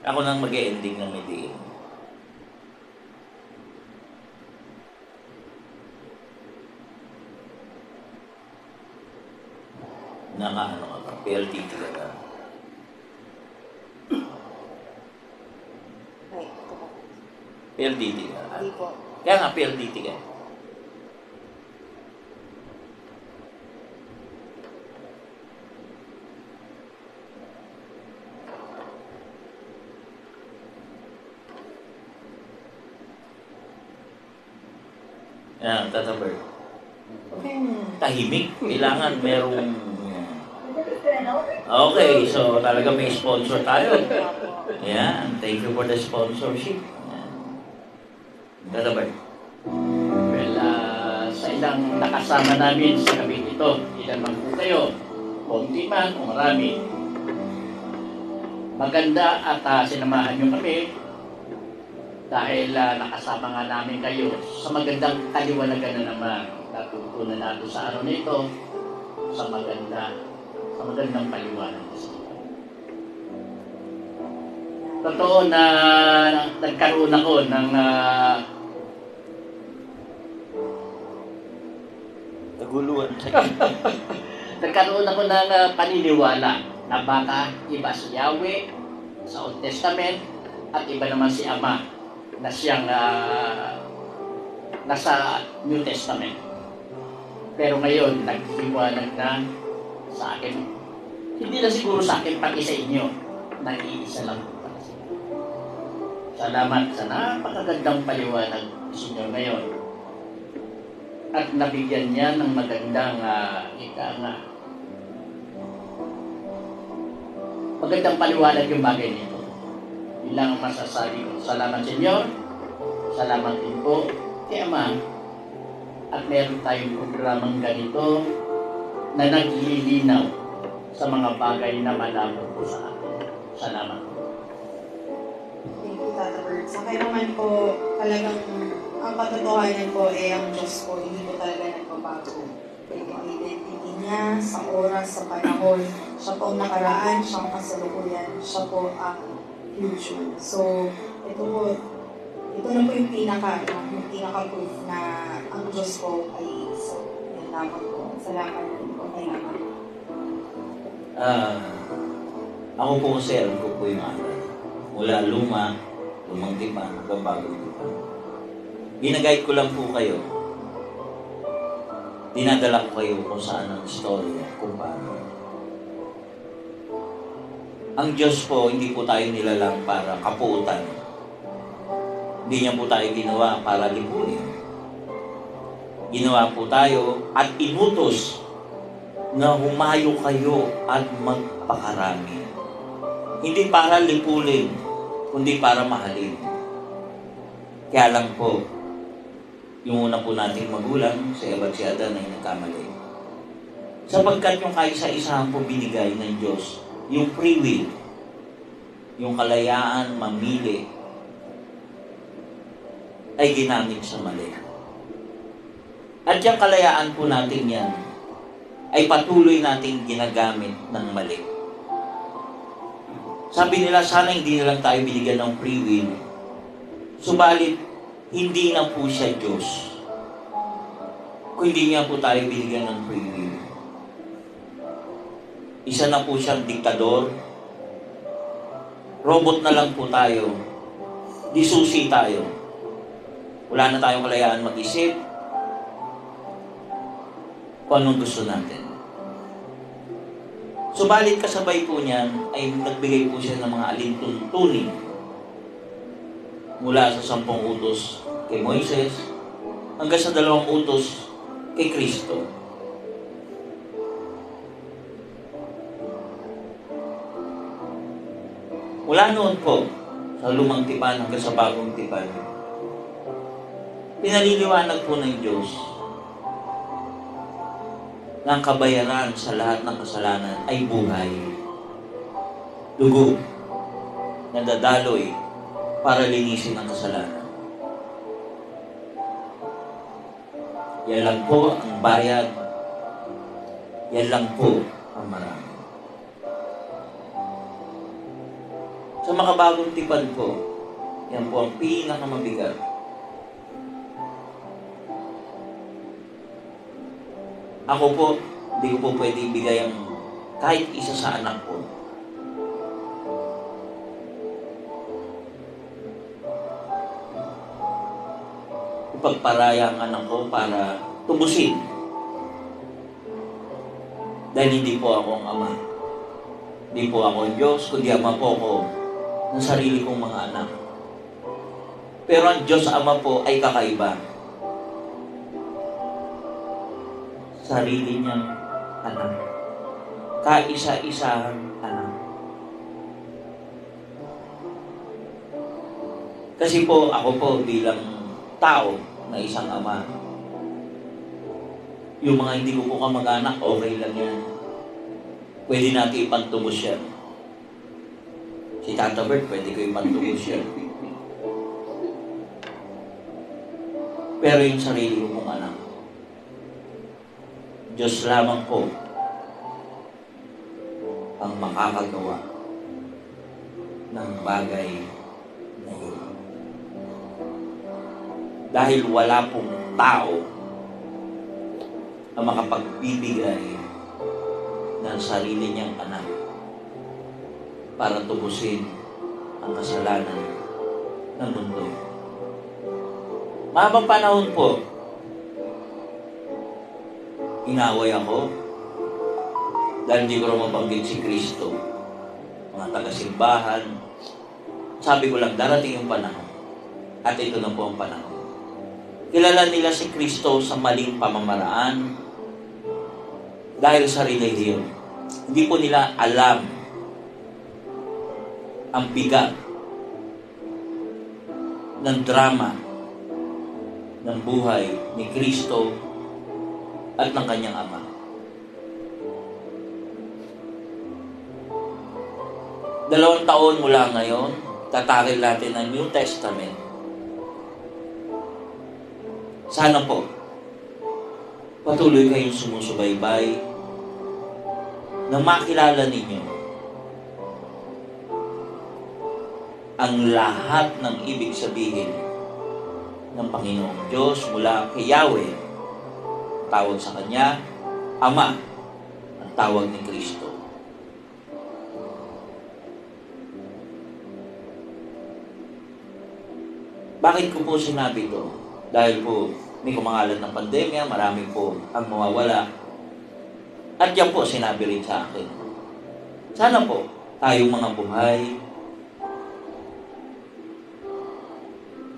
Ako nang mag-e-ending ng meeting. Naka-ano ka ba? PLDT ka ba? Ay, ito po. PLDT ka? Hindi po. Kaya nga PLDT ka. Yan, tatabar. Tahimik. Kailangan merong... Okay, so talaga may sponsor tayo. Yan, thank you for the sponsorship. Yan. Tatabar. Well, sa ilang nakasama namin sa gabi ito, ilan man po kayo, konti man o marami, maganda at sinamahan nyo kami dahil nakasama nga namin kayo sa magandang kaliwanagan na naman natutunan natin sa araw nito sa magandang paliwanag. Totoo na nagkaroon ako ng Naguluhan. nagkaroon ako ng paniniwala na baka iba si Yahweh sa Old Testament at iba naman si Ama na siyang nasa New Testament. Pero ngayon, naghiwanag na sa akin. Hindi na siguro sa akin, pati sa inyo, nag-iisa lang po pala siya. Salamat sa napakagandang paliwanag sa inyo ngayon. At nabigyan niya ng magandang magandang paliwanag yung bagay nito. Yun lang ang masasabi ko. Salamat sa inyo. Salamat din po kay Ama. At meron tayong programang ganito na naglilinaw sa mga bagay na malabo po sa atin. Salamat po. Thank you, Tata Bert. Sa akin naman po, talagang ang katotohanan po ang Diyos po, hindi po talaga nagbabago. Yung identity niya sa oras, sa panahon, siya po ang nakaraan, siya ang kasalukuyan, siya po ang future. So, ito na po yung pinaka-proof na ang Diyos po ay isa. Yan lamang po. Salamat din po kay Ama. Ako po kasi alam ko po yung aral. Mula lumang tipan, hanggang bagong tipan. Ginaguide ko lang po kayo. Dinadala ko kayo kung saan ang story, kung paano. Ang Diyos po, hindi po tayo nilalang para kapuutan. Hindi niya po tayo ginawa para lipunin. Ginawa po tayo at inutos na humayo kayo at magpakarami. Hindi para lipunin, kundi para mahalin. Kaya lang po, yung una po nating magulang, si Eva at si Adan ay nagkamali. Sapagkat yung kaisa-isahan po binigay ng Diyos, yung free will, yung kalayaan mamili, ay ginamit sa mali. At yung kalayaan po natin yan, ay patuloy nating ginagamit ng mali. Sabi nila, sana hindi na lang tayo binigyan ng free will. Subalit, hindi na po siya Diyos. Kung hindi niya po tayo binigyan ng free will. Isa na po siyang diktador. Robot na lang po tayo. Di susi tayo. Wala na tayong kalayaan mag-isip kung anong gusto natin. Subalit kasabay po niyan ay nagbigay po siya ng mga alintuntunin mula sa 10 utos kay Moises hanggang sa 2 utos kay Kristo. Mula noon po, sa lumang tipan hanggang sa bagong tipan, pinaliliwanag po ng Diyos na ang kabayaran sa lahat ng kasalanan ay buhay. Dugo na dadaloy para linisin ang kasalanan. Yan lang po ang bayad. Yan lang po ang marami. Sa makabagong tipan po, yan po ang pinakamabigat. Ako po, hindi ko po pwede ibigay ang kahit isa sa anak ko. Ipagparaya ang anak ko para tubusin. Dahil hindi po ako ang ama. Hindi po ako ang Diyos, kundi ama po ako ng sarili kong mga anak. Pero ang Diyos Ama po ay kakaiba. Sarili niyang anak. Kaisa-isang anak. Kasi po, ako po bilang tao na isang ama, yung mga hindi ko po kamag-anak, okay lang yan. Pwede natin ipantubos yan. Si Tata Bert, pwede ko ipantubos yan. Pero yung sarili ko pong anak, Diyos lamang po ang makakagawa ng bagay na yun. Dahil wala pong tao ang makapagbibigay ng sarili niyang anak para tubusin ang kasalanan ng mundo. Mahabang panahon po, inaway ako dahil hindi ko rin mabanggit si Kristo. Mga taga-simbahan, sabi ko lang, darating yung panahon. At ito na po ang panahon. Kilala nila si Kristo sa maling pamamaraan dahil sa relihiyon. Hindi po nila alam ang bigat ng drama ng buhay ni Kristo at ng kanyang ama. Dalawang taon mula ngayon, tatakil natin ang New Testament. Sana po, patuloy kayong sumusubaybay na makilala ninyo ang lahat ng ibig sabihin ng Panginoong Diyos mula kay Yahweh. Tawag sa Kanya, Ama, ang tawag ni Kristo. Bakit ko po sinabi ito? Dahil po may kumangalat ng pandemya, marami po ang mawawala. At yan po sinabi rin sa akin. Sana po tayong mga buhay,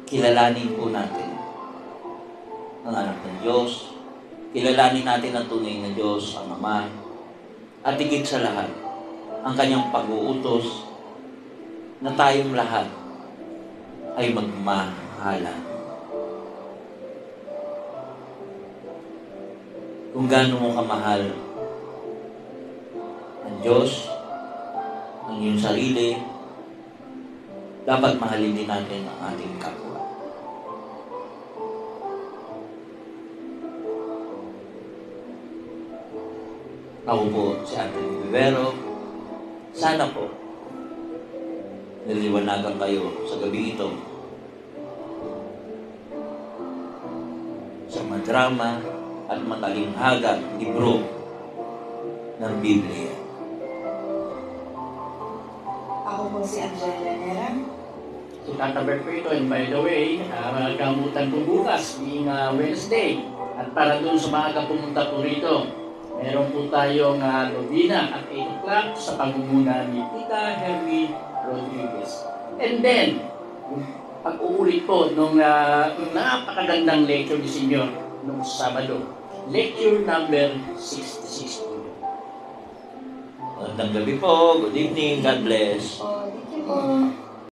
kilalanin po natin ang anak ng Diyos, kilalanin natin ang tunay na Diyos, ang Ama, at higit sa lahat, ang kanyang pag-uutos na tayong lahat ay magmahalan. Kung gaano mo kamahal ang Diyos, ang iyong sarili, dapat mahalin din natin ang ating kapwa. Ako po si Anthony Vivero. Sana po niliwanagan kayo sa gabi ito sa madrama at matalinghagang libro ng Biblia. Ako po si Angela Nera. Si Tata Bert po ito, and by the way, gamutan po bukas, being Wednesday. At para dun sa maaga pumunta po rito, meron po tayong novena at 8 o'clock sa pangunguna ni Tita Hermie Rodriguez. And then, pag-uulit po nung napakagandang lecture ni Senyor nung Sabado, lecture number 66. Magandang gabi po. Good evening. God bless. Thank you po.